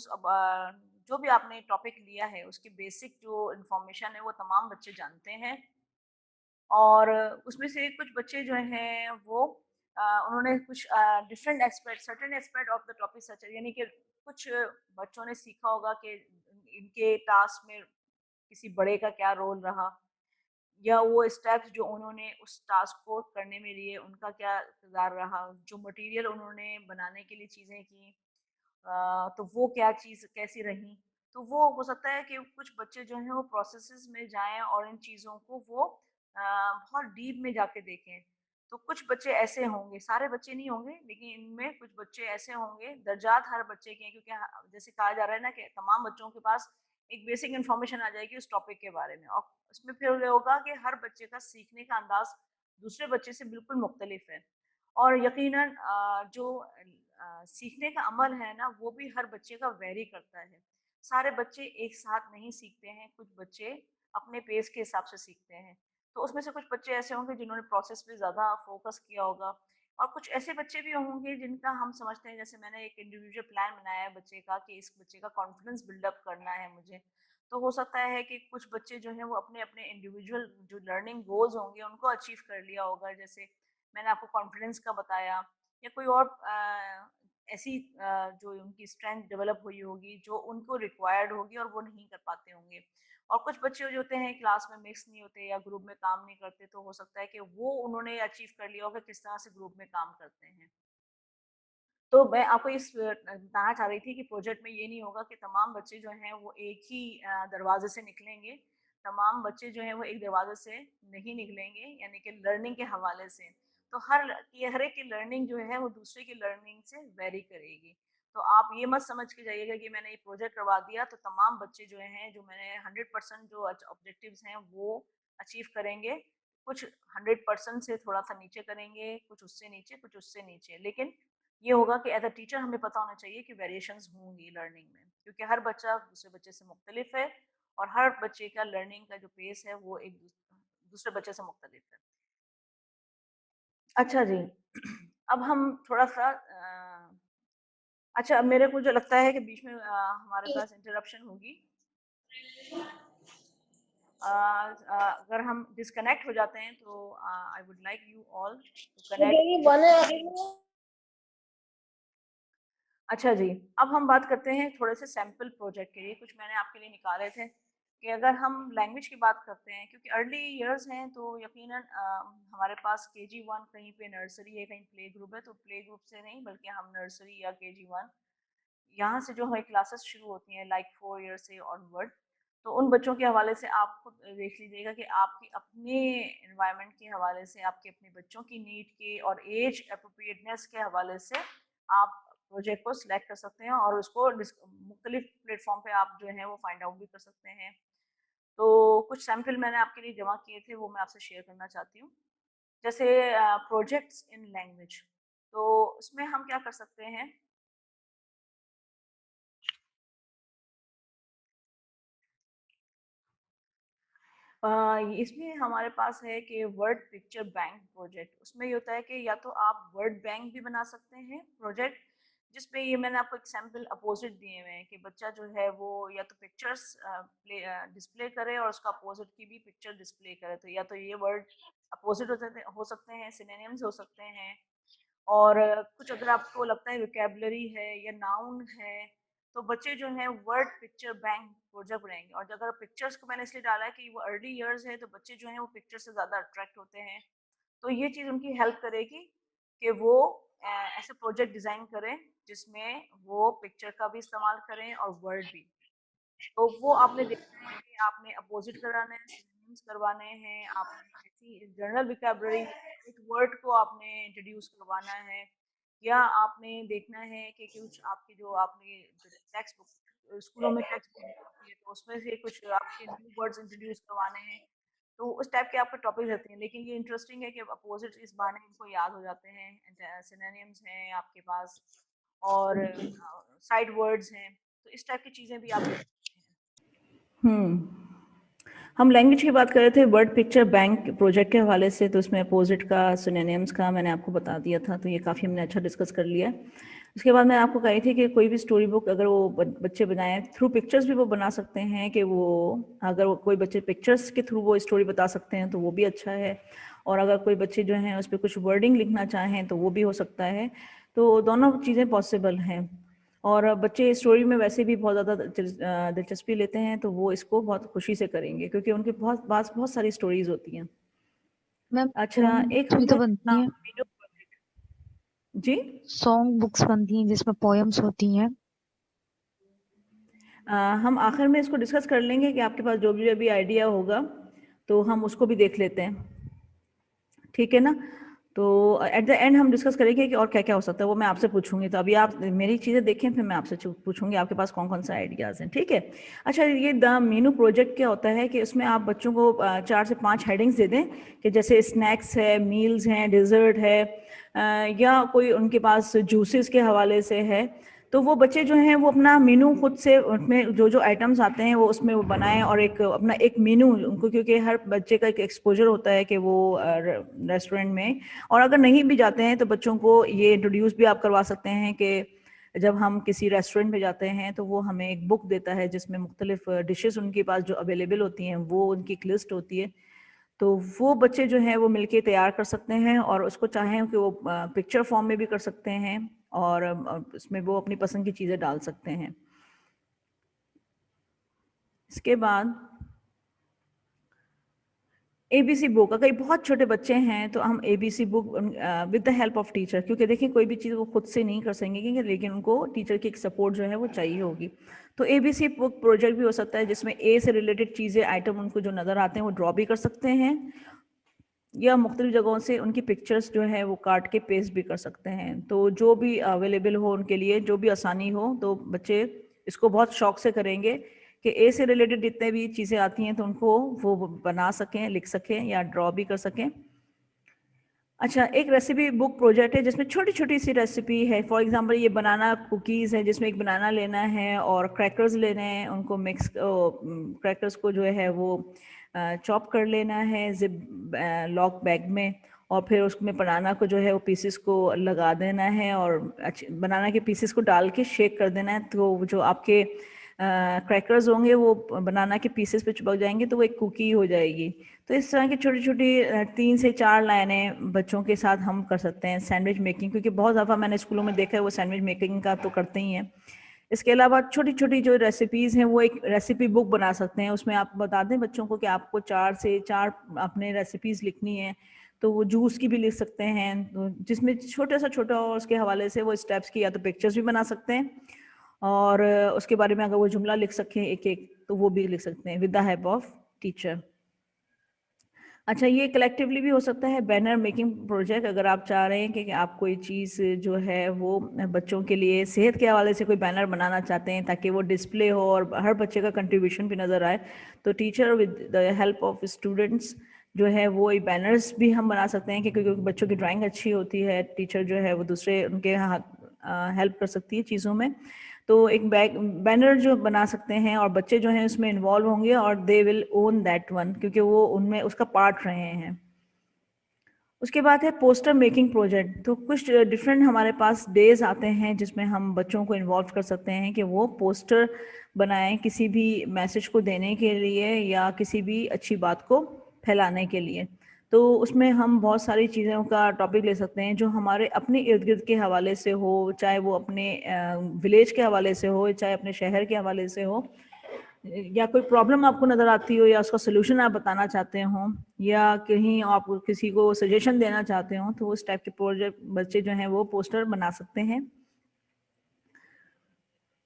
जो भी आपने टॉपिक लिया है उसकी बेसिक जो इन्फॉर्मेशन है वो तमाम बच्चे जानते हैं। और उसमें से कुछ बच्चे जो हैं वो उन्होंने कुछ different aspect, certain aspect of the topic, such यानी कि कुछ बच्चों ने सीखा होगा कि इनके टास्क में किसी बड़े का क्या रोल रहा, या वो स्टेप्स जो उन्होंने उस टास्क को करने में लिए उनका क्या किरदार रहा, जो मटेरियल उन्होंने बनाने के लिए चीज़ें की, तो वो क्या चीज़ कैसी रही। तो वो हो सकता है कि कुछ बच्चे जो हैं वो प्रोसेसेस में जाएँ और इन चीज़ों को वो बहुत डीप में जाके देखें। तो कुछ बच्चे ऐसे होंगे, सारे बच्चे नहीं होंगे, लेकिन इनमें कुछ बच्चे ऐसे होंगे, दर्जात हर बच्चे के हैं, क्योंकि जैसे कहा जा रहा है ना कि तमाम बच्चों के पास एक बेसिक इन्फॉर्मेशन आ जाएगी उस टॉपिक के बारे में, और उसमें फिर ये होगा कि हर बच्चे का सीखने का अंदाज़ दूसरे बच्चे से बिल्कुल मुख्तलिफ है। और यकीनन जो सीखने का अमल है ना, वो भी हर बच्चे का वेरी करता है। सारे बच्चे एक साथ नहीं सीखते हैं, कुछ बच्चे अपने पेस के हिसाब से सीखते हैं। तो उसमें से कुछ बच्चे ऐसे होंगे जिन्होंने प्रोसेस पे ज़्यादा फ़ोकस किया होगा, और कुछ ऐसे बच्चे भी होंगे जिनका हम समझते हैं, जैसे मैंने एक इंडिविजुअल प्लान बनाया है बच्चे का, कि इस बच्चे का कॉन्फिडेंस बिल्डअप करना है मुझे। तो हो सकता है कि कुछ बच्चे जो हैं वो अपने-अपने इंडिविजुअल जो लर्निंग गोल्स होंगे उनको अचीव कर लिया होगा। जैसे मैंने आपको कॉन्फिडेंस का बताया, या कोई और ऐसी जो उनकी स्ट्रेंथ डेवलप हुई होगी जो उनको रिक्वायर्ड होगी और वो नहीं कर पाते होंगे। और कुछ बच्चे जो होते हैं क्लास में मिक्स नहीं होते या ग्रुप में काम नहीं करते, तो हो सकता है कि वो उन्होंने अचीव कर लिया होगा किस तरह से ग्रुप में काम करते हैं। तो मैं आपको बताना चाह रही थी कि प्रोजेक्ट में ये नहीं होगा कि तमाम बच्चे जो हैं वो एक ही दरवाजे से निकलेंगे। तमाम बच्चे जो हैं वो एक दरवाजे से नहीं निकलेंगे, यानी कि लर्निंग के हवाले से। तो हर एक की लर्निंग जो है वो दूसरे की लर्निंग से वेरी करेगी। तो आप ये मत समझ के जाइएगा कि मैंने ये प्रोजेक्ट करवा दिया तो तमाम बच्चे जो हैं, जो मैंने 100% जो ऑब्जेक्टिव्स हैं वो अचीव करेंगे। कुछ 100% से थोड़ा-सा नीचे करेंगे, कुछ उससे नीचे, कुछ उससे नीचे। लेकिन ये होगा कि एज अ टीचर हमें पता होना चाहिए कि वेरिएशंस होंगी लर्निंग में, क्योंकि हर बच्चा दूसरे बच्चे से मुख्तलिफ है और हर बच्चे का लर्निंग का जो पेस है वो एक दूसरे बच्चे से मुख्तलिफ है। अच्छा जी, अब हम थोड़ा-सा अच्छा, मेरे को जो लगता है कि बीच में हमारे पास इंटरप्शन होगी। अगर हम डिस्कनेक्ट हो जाते हैं तो I would like you all to connect. अच्छा जी, अब हम बात करते हैं थोड़े से सैंपल प्रोजेक्ट के लिए, कुछ मैंने आपके लिए निकाले थे कि अगर हम लैंग्वेज की बात करते हैं, क्योंकि अर्ली इयर्स हैं तो यकीनन हमारे पास KG1 कहीं पे नर्सरी है, कहीं प्ले ग्रुप है, तो प्ले ग्रुप से नहीं बल्कि हम नर्सरी या KG1 यहाँ से जो हमारी क्लासेस शुरू होती हैं लाइक 4 ईयर से ऑनवर्ड, तो उन बच्चों के हवाले से आप खुद देख लीजिएगा कि आपकी अपने एनवायरनमेंट के हवाले से, आपके अपने बच्चों की नीड के और एज अप्रोप्रिएटनेस के हवाले से आप प्रोजेक्ट को सिलेक्ट कर सकते हैं और उसको मुख्तलिफ प्लेटफॉर्म पे आप जो है वो फाइंड आउट भी कर सकते हैं। तो कुछ सैम्पल मैंने आपके लिए जमा किए थे, वो मैं आपसे शेयर करना चाहती हूँ। जैसे प्रोजेक्ट्स इन लैंग्वेज, तो उसमें हम क्या कर सकते हैं। इसमें हमारे पास है कि वर्ड पिक्चर बैंक प्रोजेक्ट। उसमें ये होता है कि या तो आप वर्ड बैंक भी बना सकते हैं प्रोजेक्ट, जिसमें ये मैंने आपको एग्जाम्पल अपोजिट दिए हुए हैं कि बच्चा जो है वो या तो पिक्चर्स डिस्प्ले करे और उसका अपोजिट की भी पिक्चर डिस्प्ले करे, तो या तो ये वर्ड अपोजिट हो सकते हैं, सिनोनिम्स हो सकते हैं। और कुछ अगर आपको लगता है वोकैबुलरी है या नाउन है, तो बच्चे जो हैं वर्ड पिक्चर बैंक प्रोजेक्ट बनाएंगे। और अगर पिक्चर्स को मैंने इसलिए डाला है कि वो अर्ली इयर्स है, तो बच्चे जो हैं वो पिक्चर से ज़्यादा अट्रैक्ट होते हैं, तो ये चीज़ उनकी हेल्प करेगी कि वो ऐसे प्रोजेक्ट डिज़ाइन करें जिसमें वो पिक्चर का भी इस्तेमाल करें और वर्ड भी। तो वो आपने देखना है कि आपने अपोजिट कराना है, सिनोनिम्स करवाने हैं, आपने ऐसी जनरल वोकैबुलरी एक वर्ड को आपने इंट्रोड्यूस करवाना है, या आपने देखना है कि कुछ आपकी जो आपने जो टेक्स्ट बुक स्कूलों में टेक्स्ट बुक होती है तो उसमें से कुछ आपके न्यू वर्ड्स इंट्रोड्यूस करवाने हैं। तो उस टाइप के आपके टॉपिक रहते हैं, लेकिन ये इंटरेस्टिंग है कि अपोजिट इस बहाने इनको याद हो जाते हैं, सिनोनिम्स हैं आपके पास और साइड वर्ड्स हैं, तो इस टाइप की चीज़ें भी आप कर सकते हैं। हम लैंग्वेज की बात कर रहे थे वर्ड पिक्चर बैंक प्रोजेक्ट के हवाले से, तो उसमें अपोजिट का सिनोनिम्स का मैंने आपको बता दिया था, तो ये काफ़ी हमने अच्छा डिस्कस कर लिया। उसके बाद मैं आपको कही थी कि कोई भी स्टोरी बुक अगर वो बच्चे बनाएं, थ्रू पिक्चर्स भी वो बना सकते हैं, कि वो अगर वो कोई बच्चे पिक्चर्स के थ्रू वो स्टोरी बता सकते हैं तो वो भी अच्छा है, और अगर कोई बच्चे जो हैं उस पर कुछ वर्डिंग लिखना चाहें तो वो भी हो सकता है। तो दोनों चीज़ें पॉसिबल हैं, और बच्चे स्टोरी में वैसे भी बहुत ज़्यादा दिलचस्पी लेते हैं, तो वो इसको बहुत खुशी से करेंगे क्योंकि उनके बहुत सारी स्टोरीज होती हैं। मैम अच्छा, एक भी हमने तो बनती हैं, जी सॉन्ग बुक्स बनती हैं जिसमें पोएम्स होती हैं। हम आखिर में इसको डिस्कस कर लेंगे कि आपके पास जो भी अभी आइडिया होगा तो हम उसको भी देख लेते हैं, ठीक है ना। तो एट द एंड हम डिस्कस करेंगे कि और क्या क्या हो सकता है, वो मैं आपसे पूछूंगी। तो अभी आप मेरी चीज़ें देखें, फिर मैं आपसे पूछूंगी आपके पास कौन कौन सा आइडियाज़ हैं, ठीक है। अच्छा, ये द मीनू प्रोजेक्ट क्या होता है कि उसमें आप बच्चों को 4 से 5 हेडिंग्स दे दें कि जैसे स्नैक्स है, मील्स हैं, डिज़र्ट है, या कोई उनके पास जूसेस के हवाले से है, तो वो बच्चे जो हैं वो अपना मेनू खुद से उसमें जो जो आइटम्स आते हैं वो उसमें वो बनाएं, और एक अपना एक मेनू उनको, क्योंकि हर बच्चे का एक एक्सपोजर होता है कि वो रेस्टोरेंट में, और अगर नहीं भी जाते हैं तो बच्चों को ये इंट्रोड्यूस भी आप करवा सकते हैं कि जब हम किसी रेस्टोरेंट में जाते हैं तो वो हमें एक बुक देता है जिसमें मुख्तलिफ डिशेस उनके पास जो अवेलेबल होती हैं वो उनकी एक लिस्ट होती है। तो वो बच्चे जो हैं वो मिलके तैयार कर सकते हैं, और उसको चाहें कि वो पिक्चर फॉर्म में भी कर सकते हैं, और उसमें वो अपनी पसंद की चीज़ें डाल सकते हैं। इसके बाद ABC बुक, अगर बहुत छोटे बच्चे हैं तो हम ABC book with the help of teacher, क्योंकि देखिए कोई भी चीज़ वो खुद से नहीं कर सकेंगे, लेकिन उनको टीचर की एक सपोर्ट जो है वो चाहिए होगी। तो ABC बुक प्रोजेक्ट भी हो सकता है जिसमें ए से रिलेटेड चीज़ें, आइटम उनको जो नज़र आते हैं वो ड्रॉ भी कर सकते हैं, या मुख्तलिफ जगहों से उनकी पिक्चर्स जो है वो काट के पेस्ट भी कर सकते हैं। तो जो भी अवेलेबल हो उनके लिए, जो भी आसानी हो, तो बच्चे इसको बहुत शौक से करेंगे कि ए से रिलेटेड जितने भी चीज़ें आती हैं तो उनको वो बना सकें, लिख सकें या ड्रॉ भी कर सकें। अच्छा, एक रेसिपी बुक प्रोजेक्ट है जिसमें छोटी-छोटी सी रेसिपी है। फॉर एग्ज़ाम्पल ये बनाना कुकीज़ है जिसमें एक बनाना लेना है और क्रैकर्स लेने हैं, उनको क्रैकर्स को जो है वो चॉप कर लेना है लॉक बैग में, और फिर उसमें बनाना को जो है वो पीसेस को लगा देना है और बनाना के पीसेस को डाल के शेक कर देना है। तो जो आपके क्रैकर्स होंगे वो बनाना के पीसेस पे चिपक जाएँगे, तो वो एक कुकी हो जाएगी। तो इस तरह की छोटी-छोटी 3 से 4 लाइनें बच्चों के साथ हम कर सकते हैं सैंडविच मेकिंग, क्योंकि बहुत दफ़ा मैंने स्कूलों में देखा है वो सैंडविच मेकिंग का तो करते ही हैं। इसके अलावा छोटी-छोटी जो रेसिपीज़ हैं वो एक रेसिपी बुक बना सकते हैं। उसमें आप बता दें बच्चों को कि आपको 4 से 4 अपने रेसिपीज़ लिखनी है, तो वो जूस की भी लिख सकते हैं, तो जिसमें छोटा से छोटा और उसके हवाले से वो स्टेप्स की या तो पिक्चर्स भी बना सकते हैं, और उसके बारे में अगर वो जुमला लिख सकें एक-एक, तो वो भी लिख सकते हैं with the help of teacher. अच्छा, ये कलेक्टिवली भी हो सकता है बैनर मेकिंग प्रोजेक्ट। अगर आप चाह रहे हैं कि आप कोई चीज़ जो है वो बच्चों के लिए सेहत के हवाले से कोई बैनर बनाना चाहते हैं ताकि वो डिस्प्ले हो और हर बच्चे का कंट्रीब्यूशन भी नज़र आए, तो teacher with the help of students जो है वो ये बैनर्स भी हम बना सकते हैं, क्योंकि बच्चों की ड्राइंग अच्छी होती है, टीचर जो है वो दूसरे उनके हेल्प कर सकती है चीज़ों में। तो एक बैनर जो बना सकते हैं और बच्चे जो हैं उसमें इन्वॉल्व होंगे और they will own that one, क्योंकि वो उनमें उसका पार्ट रहे हैं। उसके बाद है पोस्टर मेकिंग प्रोजेक्ट। तो कुछ डिफरेंट हमारे पास डेज आते हैं जिसमें हम बच्चों को इन्वॉल्व कर सकते हैं कि वो पोस्टर बनाएं किसी भी मैसेज को देने के लिए या किसी भी अच्छी बात को फैलाने के लिए। तो उसमें हम बहुत सारी चीज़ों का टॉपिक ले सकते हैं जो हमारे अपने इर्द गिर्द के हवाले से हो, चाहे वो अपने विलेज के हवाले से हो, चाहे अपने शहर के हवाले से हो, या कोई प्रॉब्लम आपको नज़र आती हो या उसका सोल्यूशन आप बताना चाहते हो, या कहीं आप किसी को सजेशन देना चाहते हो, तो उस टाइप के प्रोजेक्ट बच्चे जो हैं वो पोस्टर बना सकते हैं।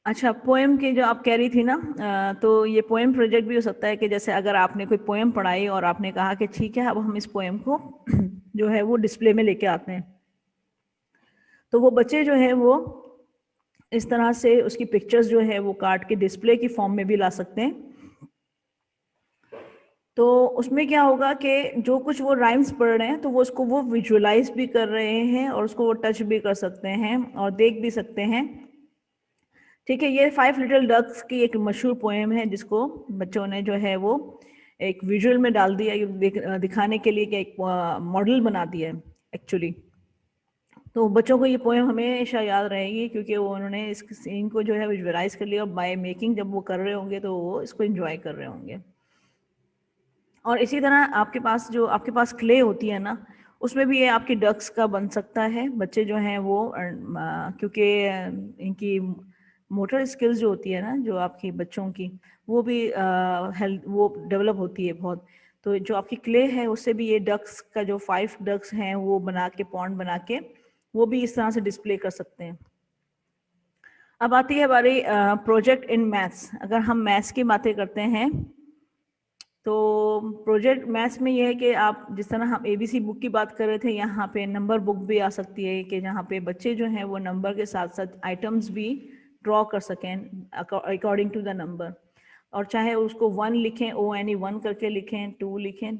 अच्छा, पोएम की जो आप कह रही थी ना, तो ये पोएम प्रोजेक्ट भी हो सकता है कि जैसे अगर आपने कोई पोएम पढ़ाई और आपने कहा कि ठीक है अब हम इस पोएम को जो है वो डिस्प्ले में लेके आते हैं, तो वो बच्चे जो है वो इस तरह से उसकी पिक्चर्स जो है वो काट के डिस्प्ले की फॉर्म में भी ला सकते हैं। तो उसमें क्या होगा कि जो कुछ वो राइम्स पढ़ रहे हैं तो वो उसको वो विजुअलाइज भी कर रहे हैं और उसको वो टच भी कर सकते हैं और देख भी सकते हैं। ठीक है, ये 5 लिटिल डक्स की एक मशहूर पोएम है जिसको बच्चों ने जो है वो एक विजुअल में डाल दिया, दिखाने के लिए कि एक मॉडल बना दिया है एक्चुअली। तो बच्चों को ये पोएम हमेशा याद रहेगी, क्योंकि वो उन्होंने इस सीन को जो है विजुअलाइज कर लिया और बाय मेकिंग जब वो कर रहे होंगे तो वो इसको एंजॉय कर रहे होंगे। और इसी तरह आपके पास क्ले होती है ना, उसमें भी ये आपकी डक्स का बन सकता है। बच्चे जो हैं वो क्योंकि इनकी मोटर स्किल्स जो होती है ना, जो आपकी बच्चों की, वो भी हेल्थ वो डेवलप होती है बहुत। तो जो आपकी क्ले है उससे भी ये डक्स का जो 5 डक्स हैं वो बना के पॉन्ड बना के वो भी इस तरह से डिस्प्ले कर सकते हैं। अब आती है हमारी प्रोजेक्ट इन मैथ्स। अगर हम मैथ्स की बातें करते हैं तो प्रोजेक्ट मैथ्स में ये है कि आप जिस तरह हम एबीसी बुक की बात कर रहे थे, यहाँ पे नंबर बुक भी आ सकती है कि जहाँ पे बच्चे जो हैं वो नंबर के साथ साथ आइटम्स भी ड्रॉ कर सकें अकॉर्डिंग टू द नंबर, और चाहे उसको 1 लिखें, ONE 1 करके लिखें, 2 लिखें,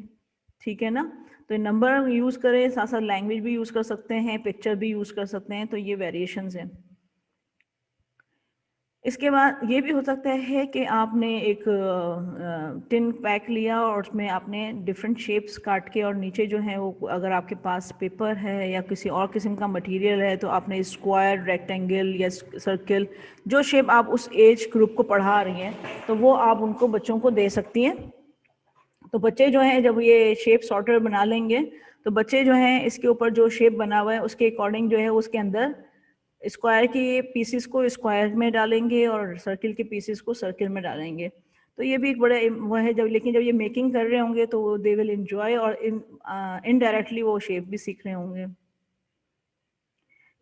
ठीक है ना। तो नंबर यूज़ करें, साथ साथ लैंग्वेज भी यूज़ कर सकते हैं, पिक्चर भी यूज़ कर सकते हैं, तो ये वेरिएशंस हैं। इसके बाद ये भी हो सकता है कि आपने एक टिन पैक लिया और उसमें आपने डिफरेंट शेप्स काट के, और नीचे जो है वो अगर आपके पास पेपर है या किसी और किस्म का मटेरियल है तो आपने स्क्वायर, रेक्टेंगल या सर्कल, जो शेप आप उस एज ग्रुप को पढ़ा रही हैं तो वो आप उनको बच्चों को दे सकती हैं। तो बच्चे जो हैं जब ये शेप सॉर्टर बना लेंगे तो बच्चे जो हैं इसके ऊपर जो शेप बना हुआ है उसके अकॉर्डिंग जो है उसके अंदर स्क्वायर के पीसेस को स्क्वायर में डालेंगे और सर्किल के पीसेस को सर्किल में डालेंगे। तो ये भी एक बड़ा वो है, जब ये मेकिंग कर रहे होंगे तो दे विल एंजॉय, और इनडायरेक्टली वो शेप भी सीख रहे होंगे।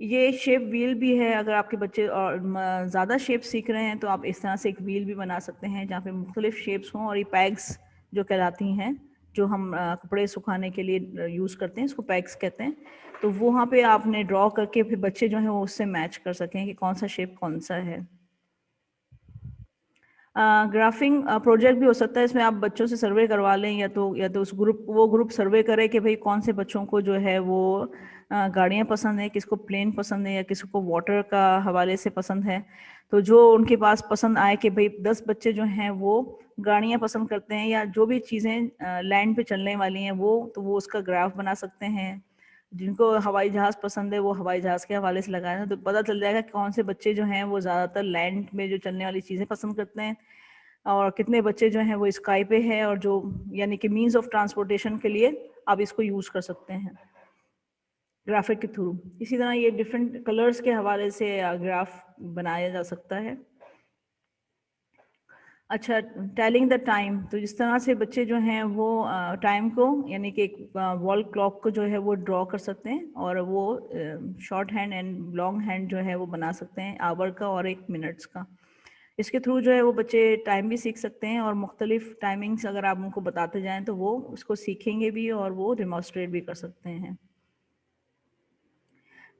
ये शेप व्हील भी है। अगर आपके बच्चे और ज़्यादा शेप सीख रहे हैं तो आप इस तरह से एक व्हील भी बना सकते हैं जहाँ पे मुख्तलिफ शेप्स हों, और ये पैग्स जो कहलाती हैं, जो हम कपड़े सुखाने के लिए यूज़ करते हैं, इसको पैग्स कहते हैं। तो वो वहाँ पे आपने ड्रॉ करके फिर बच्चे जो हैं वो उससे मैच कर सकें कि कौन सा शेप कौन सा है। ग्राफिंग प्रोजेक्ट भी हो सकता है, इसमें आप बच्चों से सर्वे करवा लें, या तो उस वो ग्रुप सर्वे करे कि भाई कौन से बच्चों को जो है वो गाड़ियाँ पसंद है, किसको प्लेन पसंद है, या किसको वाटर का हवाले से पसंद है। तो जो उनके पास पसंद आए कि भाई 10 बच्चे जो हैं वो गाड़ियाँ पसंद करते हैं, या जो भी चीज़ें लैंड पे चलने वाली हैं वो, तो वो उसका ग्राफ बना सकते हैं। जिनको हवाई जहाज़ पसंद है वो हवाई जहाज़ के हवाले से लगाए, तो पता चल जाएगा कि कौन से बच्चे जो हैं वो ज़्यादातर लैंड में जो चलने वाली चीज़ें पसंद करते हैं, और कितने बच्चे जो हैं वो स्काई पे है, और जो यानी कि मीन्स ऑफ ट्रांसपोर्टेशन के लिए आप इसको यूज़ कर सकते हैं ग्राफिक के थ्रू। इसी तरह ये डिफरेंट कलर्स के हवाले से ग्राफ बनाया जा सकता है। अच्छा, टेलिंग द टाइम, तो जिस तरह से बच्चे जो हैं वो टाइम को, यानी कि एक वॉल क्लॉक को जो है वो ड्रॉ कर सकते हैं, और वो short hand and long hand जो है वो बना सकते हैं, आवर का और 1 मिनट्स का। इसके थ्रू जो है वो बच्चे टाइम भी सीख सकते हैं, और मुख्तलिफ टाइमिंग्स अगर आप उनको बताते जाएं तो वो उसको सीखेंगे भी और वो डिमॉन्स्ट्रेट भी कर सकते हैं।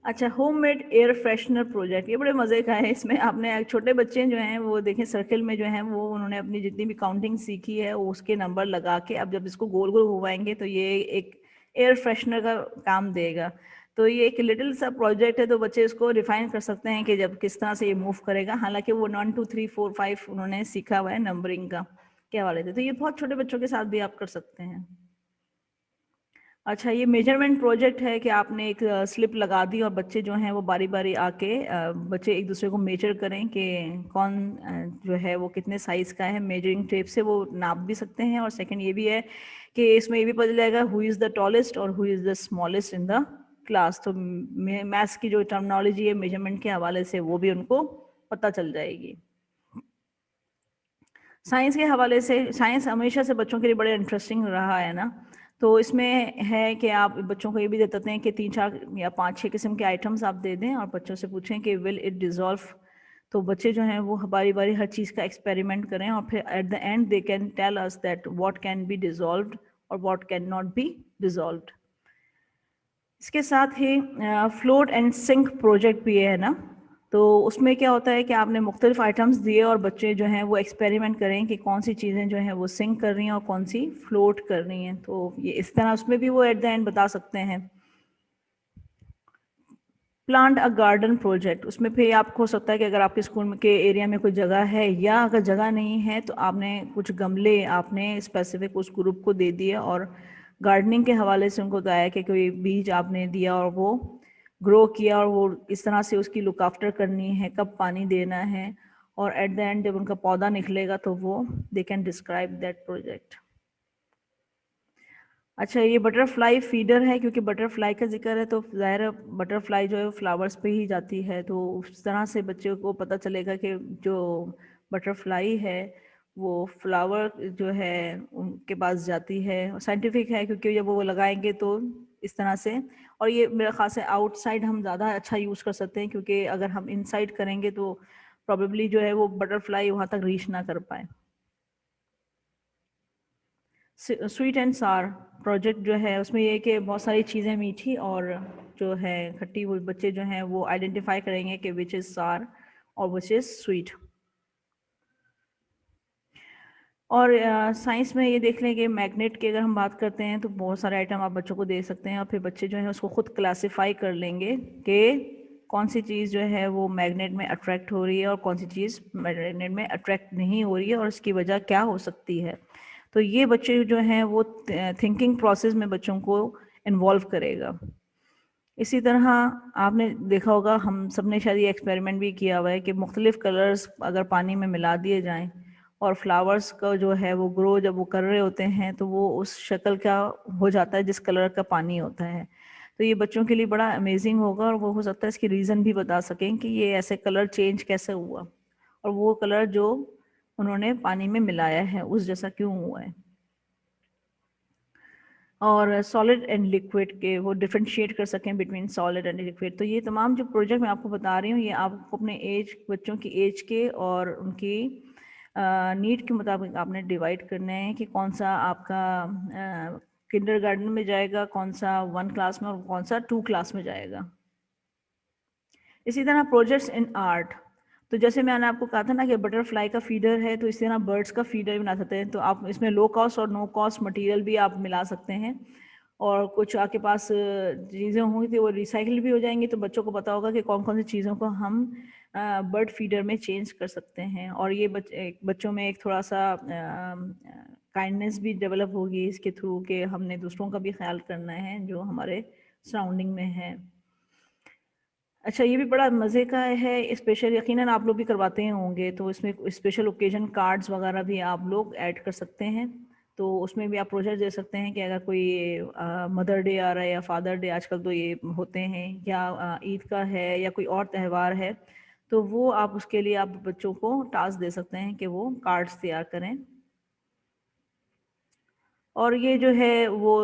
अच्छा, होममेड एयर फ्रेशनर प्रोजेक्ट, ये बड़े मज़े का है। इसमें आपने छोटे बच्चे जो हैं वो देखें सर्किल में जो हैं वो उन्होंने अपनी जितनी भी काउंटिंग सीखी है वो उसके नंबर लगा के, अब जब इसको गोल गोल घुमाएंगे तो ये एक एयर फ्रेशनर का काम देगा। तो ये एक लिटिल सा प्रोजेक्ट है, तो बच्चे इसको रिफाइन कर सकते हैं कि जब किस तरह से ये मूव करेगा। हालांकि वो 1 2 3 4 5 उन्होंने सीखा हुआ है नंबरिंग का के हवाले से, तो ये बहुत छोटे बच्चों के साथ भी आप कर सकते हैं। अच्छा, ये मेजरमेंट प्रोजेक्ट है कि आपने एक स्लिप लगा दी और बच्चे जो हैं वो बारी बारी आके बच्चे एक दूसरे को मेजर करें कि कौन जो है वो कितने साइज़ का है। मेजरिंग टेप से वो नाप भी सकते हैं, और सेकंड ये भी है कि इसमें ये भी पता चलेगा हु इज़ द टॉलेस्ट और who is the smallest in the class. तो मैथ्स की जो टर्मिनोलॉजी है मेजरमेंट के हवाले से वो भी उनको पता चल जाएगी। साइंस के हवाले से, साइंस हमेशा से बच्चों के लिए बड़े इंटरेस्टिंग रहा है ना। तो इसमें है कि आप बच्चों को ये भी दे देते हैं कि 3 4 या 5 6 किस्म के आइटम्स आप दे दें और बच्चों से पूछें कि विल इट डिज़ोल्व। तो बच्चे जो हैं वो बारी बारी हर चीज़ का एक्सपेरिमेंट करें, और फिर at the end they can tell us that what can be dissolved और what can not be dissolved. इसके साथ ही फ्लोट एंड सिंक प्रोजेक्ट भी है ना। तो उसमें क्या होता है कि आपने मुख्तलिफ आइटम्स दिए और बच्चे जो हैं वो एक्सपेरिमेंट करें कि कौन सी चीज़ें जो हैं वो सिंक कर रही हैं और कौन सी फ्लोट कर रही हैं। तो ये इस तरह उसमें भी वो एट द एंड बता सकते हैं। प्लांट अ गार्डन प्रोजेक्ट, उसमें फिर आपको हो सकता है कि अगर आपके स्कूल में के एरिया में कोई जगह है, या अगर जगह नहीं है तो आपने कुछ गमले आपने स्पेसिफिक उस ग्रुप को दे दिए, और गार्डनिंग के हवाले से उनको बताया कि कोई बीज आपने दिया और वो ग्रो किया, और वो इस तरह से उसकी लुक आफ्टर करनी है, कब पानी देना है, और एट द एंड जब उनका पौधा निकलेगा तो वो they can describe that project. अच्छा, ये बटरफ्लाई फीडर है, क्योंकि बटरफ्लाई का जिक्र है तो ज़ाहिर है बटरफ्लाई जो है फ्लावर्स पे ही जाती है, तो उस तरह से बच्चे को पता चलेगा कि जो बटरफ्लाई है वो फ्लावर जो है उनके पास जाती है। साइंटिफिक है क्योंकि जब वो लगाएंगे तो इस तरह से, और ये मेरा ख़ास है आउटसाइड हम ज़्यादा अच्छा यूज़ कर सकते हैं, क्योंकि अगर हम इनसाइड करेंगे तो प्रॉबेबली जो है वो बटरफ्लाई वहाँ तक रीच ना कर पाए। स्वीट एंड सार प्रोजेक्ट जो है उसमें ये है कि बहुत सारी चीज़ें मीठी और जो है खट्टी, वो बच्चे जो हैं वो आइडेंटिफाई करेंगे कि विच इज़ सार और विच इज़ स्वीट। और साइंस में ये देख लें कि मैग्नेट की अगर हम बात करते हैं तो बहुत सारे आइटम आप बच्चों को दे सकते हैं, और फिर बच्चे जो हैं उसको खुद क्लासिफाई कर लेंगे कि कौन सी चीज़ जो है वो मैग्नेट में अट्रैक्ट हो रही है और कौन सी चीज़ मैग्नेट में अट्रैक्ट नहीं हो रही है, और इसकी वजह क्या हो सकती है। तो ये बच्चे जो हैं वो थिंकिंग प्रोसेस में बच्चों को इन्वॉल्व करेगा। इसी तरह आपने देखा होगा, हम सब ने शायद ये एक्सपेरिमेंट भी किया हुआ है कि मुख्तलिफ कलर्स अगर पानी में मिला दिए जाएं और फ्लावर्स का जो है वो ग्रो जब वो कर रहे होते हैं तो वो उस शक्ल का हो जाता है जिस कलर का पानी होता है। तो ये बच्चों के लिए बड़ा अमेजिंग होगा, और वो हो सकता है इसकी रीज़न भी बता सकें कि ये ऐसे कलर चेंज कैसे हुआ, और वो कलर जो उन्होंने पानी में मिलाया है उस जैसा क्यों हुआ है। और सॉलिड एंड लिक्विड के वो डिफरेंशिएट कर सकें बिटवीन सॉलिड एंड लिक्विड। तो ये तमाम जो प्रोजेक्ट मैं आपको बता रही हूँ ये आपको अपने एज, बच्चों की एज के और उनकी नीड के मुताबिक आपने डिवाइड करना है कि कौन सा आपका किंडरगार्टन में जाएगा, कौन सा 1 क्लास में और कौन सा 2 क्लास में जाएगा। इसी तरह प्रोजेक्ट्स इन आर्ट, तो जैसे मैंने आपको कहा था ना कि बटरफ्लाई का फीडर है, तो इस तरह बर्ड्स का फीडर भी बना सकते हैं। तो आप इसमें लो कॉस्ट और नो कॉस्ट मटेरियल भी आप मिला सकते हैं, और कुछ आपके पास चीज़ें होंगी तो वो रिसाइकिल भी हो जाएंगी, तो बच्चों को पता होगा कि कौन कौन सी चीज़ों को हम बर्ड फीडर में चेंज कर सकते हैं। और ये बच्चों में एक थोड़ा सा काइंडनेस भी डेवलप होगी इसके थ्रू, कि हमने दूसरों का भी ख्याल करना है जो हमारे सराउंडिंग में है। अच्छा, ये भी बड़ा मज़े का है, स्पेशल यकीनन आप लोग भी करवाते ही होंगे, तो इसमें स्पेशल ओकेजन कार्ड्स वगैरह भी आप लोग ऐड कर सकते हैं। तो उसमें भी आप प्रोजेक्ट दे सकते हैं कि अगर कोई मदर डे आ रहा है या फादर डे, आजकल तो ये होते हैं, या ईद का है या कोई और त्यौहार है, तो वो आप उसके लिए आप बच्चों को टास्क दे सकते हैं कि वो कार्ड्स तैयार करें। और ये जो है वो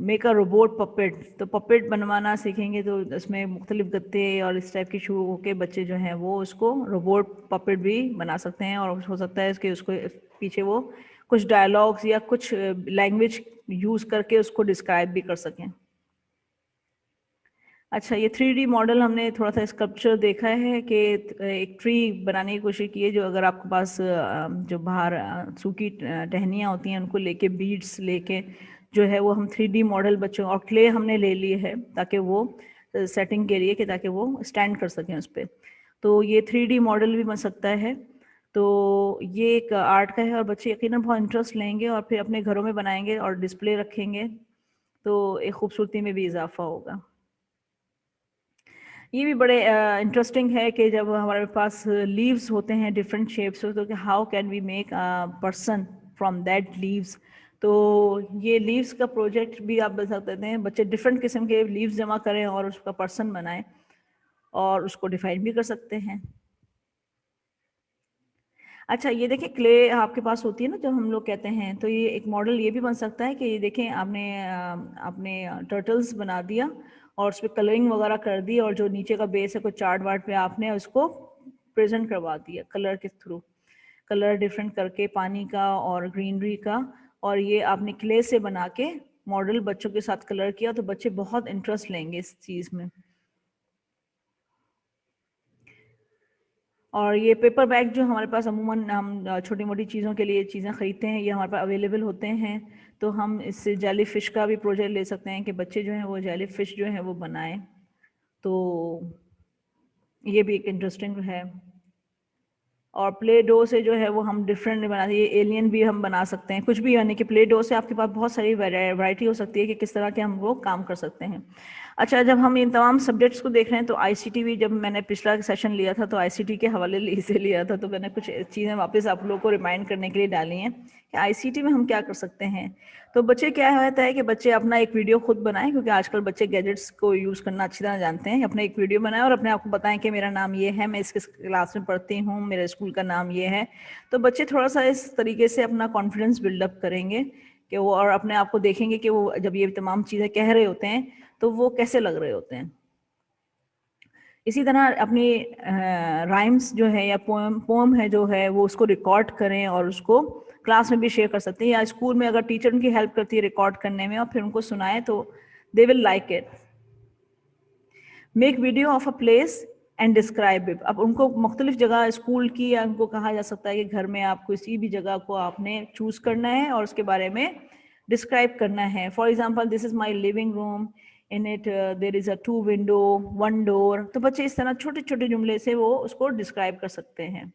मेक अ रोबोट पपेट, तो पपेट बनवाना सीखेंगे तो इसमें मुख्तलिफ गत्ते और इस टाइप की शुरू होके बच्चे जो हैं वो उसको रोबोट पपेट भी बना सकते हैं, और हो सकता है कि उसको पीछे वो कुछ डायलॉग्स या कुछ लैंग्वेज यूज़ करके उसको डिस्क्राइब भी कर सकें। अच्छा, ये 3D मॉडल हमने थोड़ा सा स्कल्पचर देखा है कि एक ट्री बनाने की कोशिश की है, जो अगर आपके पास जो बाहर सूखी टहनियाँ होती हैं उनको लेके बीड्स लेके जो है वो हम 3D मॉडल बच्चों, और क्ले हमने ले लिए है ताकि वो सेटिंग के लिए, कि ताकि वो स्टैंड कर सकें उस पर। तो ये 3D मॉडल भी बन सकता है। तो ये एक आर्ट का है, और बच्चे यकीनन बहुत इंटरेस्ट लेंगे और फिर अपने घरों में बनाएंगे और डिस्प्ले रखेंगे, तो एक खूबसूरती में भी इजाफा होगा। ये भी बड़े इंटरेस्टिंग है कि जब हमारे पास लीव्स होते हैं डिफरेंट शेप्स, तो कि how can we make a person from that leaves. तो ये लीव्स का प्रोजेक्ट भी आप बता सकते हैं, बच्चे डिफरेंट किस्म के लीव्स जमा करें और उसका पर्सन बनाएं और उसको डिफाइन भी कर सकते हैं। अच्छा, ये देखिए क्ले आपके पास होती है ना जब हम लोग कहते हैं, तो ये एक मॉडल ये भी बन सकता है कि ये देखें आपने टर्टल्स बना दिया और उस पर कलरिंग वगैरह कर दी, और जो नीचे का बेस है कोई चार्ट वार्ट पे आपने उसको प्रेजेंट करवा दिया कलर के थ्रू, कलर डिफरेंट करके पानी का और ग्रीनरी का, और ये आपने क्ले से बना के मॉडल बच्चों के साथ कलर किया, तो बच्चे बहुत इंटरेस्ट लेंगे इस चीज़ में। और ये पेपर बैग जो हमारे पास अमूमन हम छोटी मोटी चीज़ों के लिए चीज़ें ख़रीदते हैं, ये हमारे पास अवेलेबल होते हैं, तो हम इससे जेली फ़िश का भी प्रोजेक्ट ले सकते हैं कि बच्चे जो हैं वो जेली फ़िश जो है वो बनाएं। तो ये भी एक इंटरेस्टिंग है। और प्ले डो से जो है वो हम डिफरेंट बना, ये एलियन भी हम बना सकते हैं, कुछ भी, यानी कि प्ले डो से आपके पास बहुत सारी वैरायटी हो सकती है कि किस तरह के हम वो काम कर सकते हैं। अच्छा, जब हम इन तमाम सब्जेक्ट्स को देख रहे हैं तो आईसीटी भी, जब मैंने पिछला सेशन लिया था तो आईसीटी के हवाले से लिया था, तो मैंने कुछ चीज़ें वापस आप लोगों को रिमाइंड करने के लिए डाली हैं कि आईसीटी में हम क्या कर सकते हैं। तो बच्चे क्या होता है कि बच्चे अपना एक वीडियो खुद बनाएं, क्योंकि आजकल बच्चे गैजेट्स को यूज़ करना अच्छी तरह जानते हैं। अपना एक वीडियो बनाएं और अपने आप को बताएं कि मेरा नाम ये है, मैं इस क्लास में पढ़ती हूँ, मेरे स्कूल का नाम ये है। तो बच्चे थोड़ा सा इस तरीके से अपना कॉन्फिडेंस बिल्डअप करेंगे कि वो, और अपने आप को देखेंगे कि वो जब ये तमाम चीज़ें कह रहे होते हैं तो वो कैसे लग रहे होते हैं। इसी तरह अपनी राइम्स जो है या पोम है जो है वो उसको रिकॉर्ड करें और उसको क्लास में भी शेयर कर सकते हैं, या स्कूल में अगर टीचर उनकी हेल्प करती है रिकॉर्ड करने में और फिर उनको सुनाए तो they will like it. Make video of a place and describe it. अब उनको मुख्तलिफ जगह स्कूल की, या उनको कहा जा सकता है कि घर में आप किसी भी जगह को आपने चूज़ करना है और उसके बारे में डिस्क्राइब करना है। For example, this is my living room, in it there is a 2 window 1 door. तो बच्चे इस तरह छोटे छोटे जुमले से वो उसको डिस्क्राइब कर सकते हैं।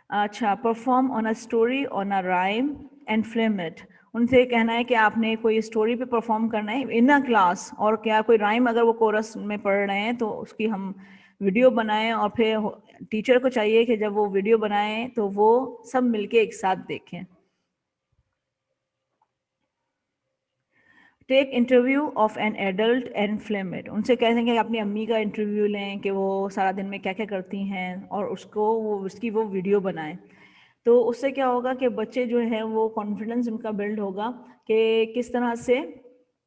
अच्छा, perform on a story on a rhyme and film it. उनसे कहना है कि आपने कोई स्टोरी पे परफॉर्म करना है इन अ क्लास, और क्या कोई राइम अगर वो कोरस में पढ़ रहे हैं तो उसकी हम वीडियो बनाएं, और फिर टीचर को चाहिए कि जब वो वीडियो बनाएं तो वो सब मिलके एक साथ देखें। Take interview of an adult and film it. उनसे कह देंगे कि अपनी अम्मी का इंटरव्यू लें कि वो सारा दिन में क्या क्या करती हैं, और उसको वो उसकी वो वीडियो बनाएं। तो उससे क्या होगा कि बच्चे जो हैं वो कॉन्फिडेंस उनका बिल्ड होगा कि किस तरह से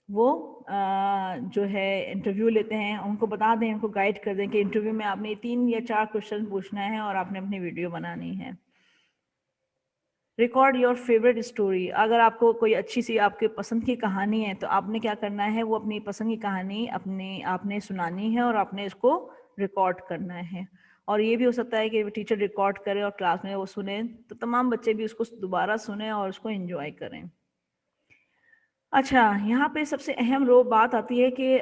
वो जो है इंटरव्यू लेते हैं। उनको बता दें, उनको गाइड कर दें कि इंटरव्यू में आपने 3 या 4 क्वेश्चन पूछना है और आपने अपनी वीडियो बनानी है। Record your favourite story. अगर आपको कोई अच्छी सी आपके पसंद की कहानी है तो आपने क्या करना है, वो अपनी पसंद की कहानी अपने आपने सुनानी है और आपने इसको रिकॉर्ड करना है। और ये भी हो सकता है कि टीचर रिकॉर्ड करे और क्लास में वो सुने, तो तमाम बच्चे भी उसको दोबारा सुने और उसको एंजॉय करें। अच्छा, यहाँ पे सबसे अहम बात आती है कि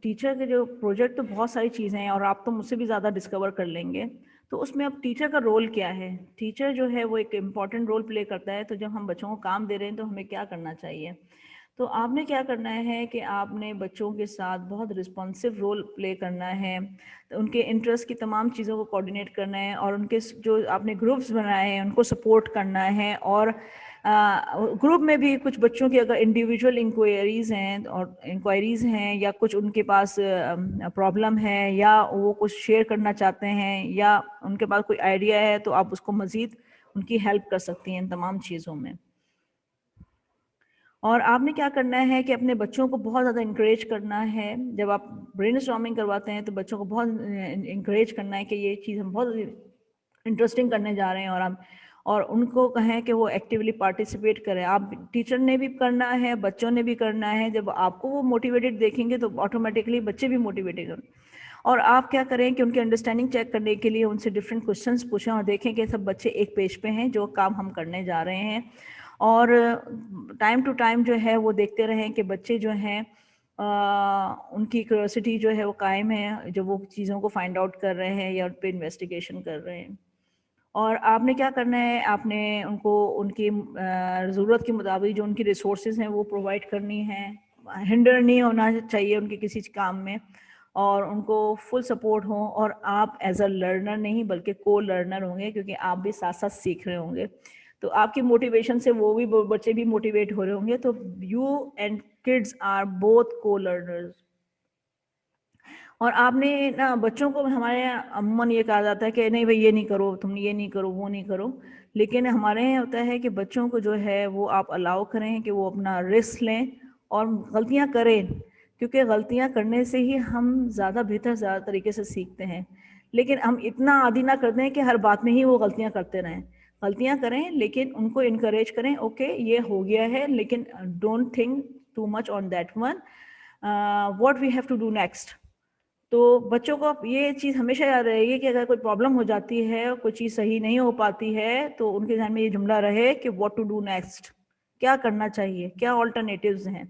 टीचर के जो प्रोजेक्ट तो बहुत सारी चीज़ें हैं और आप तो मुझसे भी ज़्यादा डिस्कवर कर लेंगे। तो उसमें अब टीचर का रोल क्या है? टीचर जो है वो एक इम्पॉर्टेंट रोल प्ले करता है, तो जब हम बच्चों को काम दे रहे हैं तो हमें क्या करना चाहिए? तो आपने क्या करना है कि आपने बच्चों के साथ बहुत रिस्पॉन्सिव रोल प्ले करना है, तो उनके इंटरेस्ट की तमाम चीज़ों को कोऑर्डिनेट करना है और उनके जो आपने ग्रुप्स बनाए हैं उनको सपोर्ट करना है। और ग्रुप में भी कुछ बच्चों की अगर इंडिविजुअल इंक्वायरीज़ हैं या कुछ उनके पास प्रॉब्लम है या वो कुछ शेयर करना चाहते हैं या उनके पास कोई आइडिया है, तो आप उसको मज़ीद उनकी हेल्प कर सकती हैं इन तमाम चीज़ों में। और आपने क्या करना है कि अपने बच्चों को बहुत ज़्यादा इंकरेज करना है। जब आप ब्रेनस्टॉर्मिंग करवाते हैं तो बच्चों को बहुत इंकरेज करना है कि ये चीज़ हम बहुत इंटरेस्टिंग करने जा रहे हैं, और उनको कहें कि वो एक्टिवली पार्टिसिपेट करें। आप टीचर ने भी करना है, बच्चों ने भी करना है। जब आपको वो मोटिवेटेड देखेंगे तो ऑटोमेटिकली बच्चे भी मोटिवेटेड होंगे। और आप क्या करें कि उनकी अंडरस्टैंडिंग चेक करने के लिए उनसे डिफरेंट क्वेश्चंस पूछें और देखें कि सब बच्चे एक पेज पे हैं जो काम हम करने जा रहे हैं। और टाइम टू टाइम जो है वो देखते रहें कि बच्चे जो हैं उनकी क्यूरियोसिटी जो है वो कायम है, जो वो चीज़ों को फाइंड आउट कर रहे हैं या उन पर इन्वेस्टिगेशन कर रहे हैं। और आपने क्या करना है, आपने उनको उनकी ज़रूरत के मुताबिक जो उनकी रिसोर्सेज हैं वो प्रोवाइड करनी है। हिंडर नहीं होना चाहिए उनके किसी काम में, और उनको फुल सपोर्ट हो। और आप एज अ लर्नर नहीं बल्कि को लर्नर होंगे, क्योंकि आप भी साथ साथ सीख रहे होंगे। तो आपकी मोटिवेशन से वो भी बच्चे भी मोटिवेट हो रहे होंगे। तो you and kids are both co learners. और आपने ना बच्चों को, हमारे यहाँ अमूमन ये कहा जाता है कि नहीं भाई ये नहीं करो, तुम ये नहीं करो, वो नहीं करो। लेकिन हमारे यहाँ होता है कि बच्चों को जो है वो आप अलाउ करें कि वो अपना रिस्क लें और गलतियाँ करें, क्योंकि गलतियाँ करने से ही हम ज़्यादा बेहतर ज़्यादा तरीके से सीखते हैं। लेकिन हम इतना आदी ना कर दें कि हर बात में ही वो गलतियाँ करते रहें। गलतियाँ करें लेकिन उनको इनकरेज करें, ओके ये हो गया है लेकिन don't think too much on that one, what we have to do next. तो बच्चों को ये चीज़ हमेशा याद रहेगी कि अगर कोई प्रॉब्लम हो जाती है, कोई चीज़ सही नहीं हो पाती है, तो उनके ध्यान में ये जुमला रहे कि व्हाट टू डू नेक्स्ट, क्या करना चाहिए, क्या ऑल्टरनेटिव्स हैं।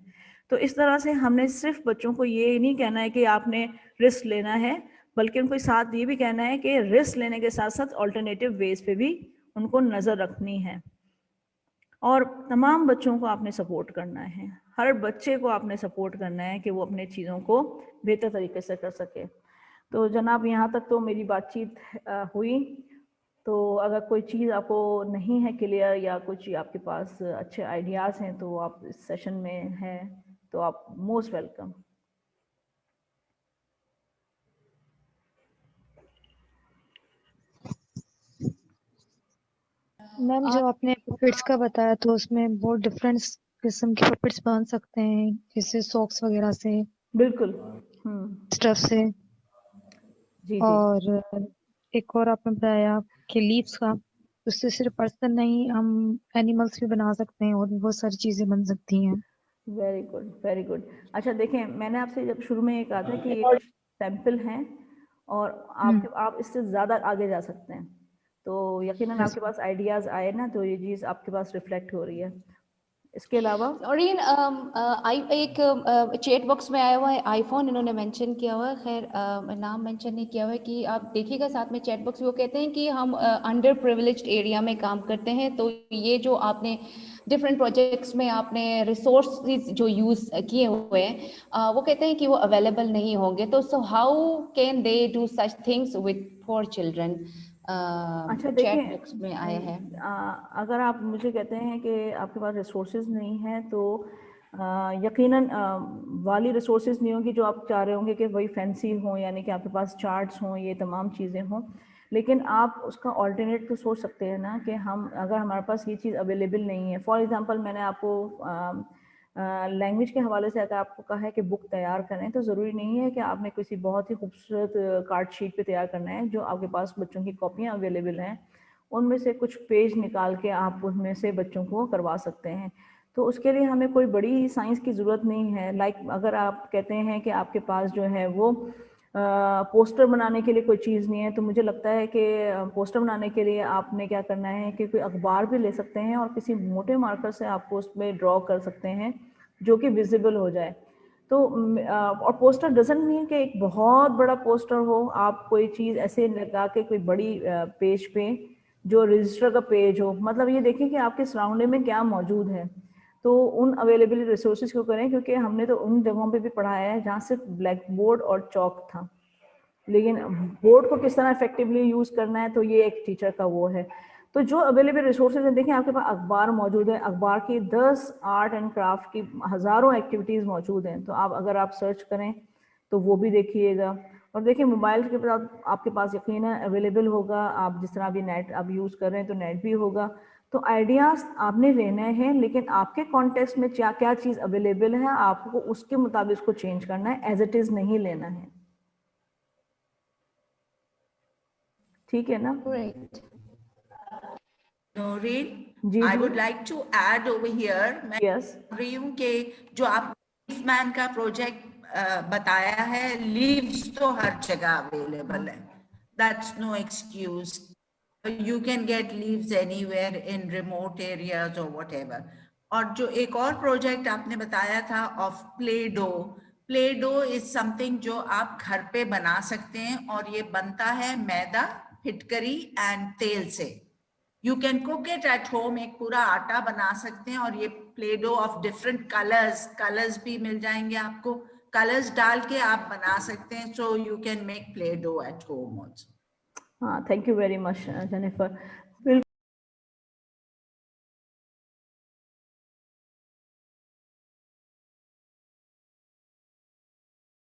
तो इस तरह से हमने सिर्फ बच्चों को ये नहीं कहना है कि आपने रिस्क लेना है, बल्कि उनको साथ ये भी कहना है कि रिस्क लेने के साथ साथ ऑल्टरनेटिव वेज पे भी उनको नज़र रखनी है। और तमाम बच्चों को आपने सपोर्ट करना है, हर बच्चे को आपने सपोर्ट करना है कि वो अपने चीज़ों को बेहतर तरीके से कर सके। तो जनाब यहाँ तक तो मेरी बातचीत हुई। तो अगर कोई चीज़ आपको नहीं है क्लियर या कुछ आपके पास अच्छे आइडियाज़ हैं तो आप इस सेशन में हैं, तो आप मोस्ट वेलकम। मैम जो आपने पपेट्स का बताया तो उसमें बहुत डिफरेंट किस्म के पपेट्स बन सकते हैं, जैसे सॉक्स वगैरह से, बिल्कुल। स्टफ से। जी जी। और एक और आपने बताया कि लीव्स का, उससे सिर्फ पर्सन नहीं हम एनिमल्स भी बना सकते हैं और भी बहुत सारी चीजें बन सकती हैं। Very good very good. अच्छा देखें, मैंने आपसे जब शुरू में ये कहा था कि ये सैंपल हैं और आप इससे ज़्यादा आगे जा सकते हैं। तो यकीनन यस। आपके पास आइडियाज़ आए ना, तो ये चीज़ आपके पास रिफ्लेक्ट हो रही है। इसके अलावा और इन एक चैट बॉक्स में आया हुआ है आईफोन, इन्होंने मेंशन किया हुआ है, खैर नाम मेंशन नहीं किया हुआ है, कि आप देखिएगा साथ में चैट बॉक्स, वो कहते हैं कि हम अंडर प्रिविलेज्ड एरिया में काम करते हैं। तो ये जो आपने डिफरेंट प्रोजेक्ट्स में आपने रिसोर्सेज जो यूज़ किए हुए हैं, वो कहते हैं कि वो अवेलेबल नहीं होंगे। तो so how can they do such things with for children? अच्छा चैट देखें, बॉक्स में आया है। अगर आप मुझे कहते हैं कि आपके पास रिसोर्सेज नहीं हैं तो यकीनन वाली रिसोर्सेज नहीं होंगी जो आप चाह रहे होंगे कि वही फैंसी हों, यानी कि आपके पास चार्ट्स हों, ये तमाम चीज़ें हों। लेकिन आप उसका ऑल्टरनेट तो सोच सकते हैं ना कि हम, अगर हमारे पास ये चीज़ अवेलेबल नहीं है, फॉर एग्ज़ाम्पल मैंने आपको लैंग्वेज के हवाले से अगर आपको कहा है कि बुक तैयार करें, तो ज़रूरी नहीं है कि आपने किसी बहुत ही खूबसूरत कार्ड शीट पे तैयार करना है। जो आपके पास बच्चों की कॉपियाँ अवेलेबल हैं, उनमें से कुछ पेज निकाल के आप उनमें से बच्चों को करवा सकते हैं। तो उसके लिए हमें कोई बड़ी साइंस की ज़रूरत नहीं है। लाइक अगर आप कहते हैं कि आपके पास जो है वो पोस्टर बनाने के लिए कोई चीज़ नहीं है, तो मुझे लगता है कि पोस्टर बनाने के लिए आपने क्या करना है कि कोई अखबार भी ले सकते हैं और किसी मोटे मार्कर से आपको उसमें ड्रॉ कर सकते हैं जो कि विजिबल हो जाए। तो और पोस्टर डजंट मीन कि एक बहुत बड़ा पोस्टर हो, आप कोई चीज़ ऐसे लगा के कोई बड़ी पेज पे जो रजिस्टर का पेज हो, मतलब ये देखें कि आपके सराउंडिंग में क्या मौजूद है। तो उन अवेलेबल रिसोर्सेज को करें, क्योंकि हमने तो उन जगहों पे भी पढ़ाया है जहाँ सिर्फ ब्लैक बोर्ड और चौक था, लेकिन बोर्ड को किस तरह इफेक्टिवली यूज़ करना है तो ये एक टीचर का वो है। तो जो अवेलेबल रिसोर्सेज हैं, देखें आपके पास अखबार मौजूद है, अखबार की 10 आर्ट एंड क्राफ्ट की हज़ारों एक्टिविटीज़ मौजूद हैं, तो आप अगर आप सर्च करें तो वो भी देखिएगा। और देखिए मोबाइल के पास आपके पास यकीनन अवेलेबल होगा, आप जिस तरह अभी नेट आप यूज़ कर रहे हैं तो नेट भी होगा। तो आइडियाज़ आपने लेने हैं, लेकिन आपके कॉन्टेक्स्ट में क्या क्या चीज़ अवेलेबल है आपको उसके मुताबिक उसको चेंज करना है, एज इट इज़ नहीं लेना है। ठीक है ना? Right. Noreen, जी I जी would like to add over here, मैं यस बोल रही हूँ कि जो आप लीफ मैन का प्रोजेक्ट बताया है, लीव्स तो हर जगह अवेलेबल है, that's no excuse, you can get leaves anywhere in remote areas और व्हाटएवर। और जो एक और प्रोजेक्ट आपने बताया था of play dough is something जो आप घर पे बना सकते हैं, और ये बनता है मैदा, फिटकरी एंड तेल से। You can cook it at home, एक पूरा आटा बना सकते हैं, और ये play dough of different colours भी मिल जाएंगे आपको, कलर्स डाल के आप बना सकते हैं, so you can make play dough at home also. हाँ, thank you very much Jennifer.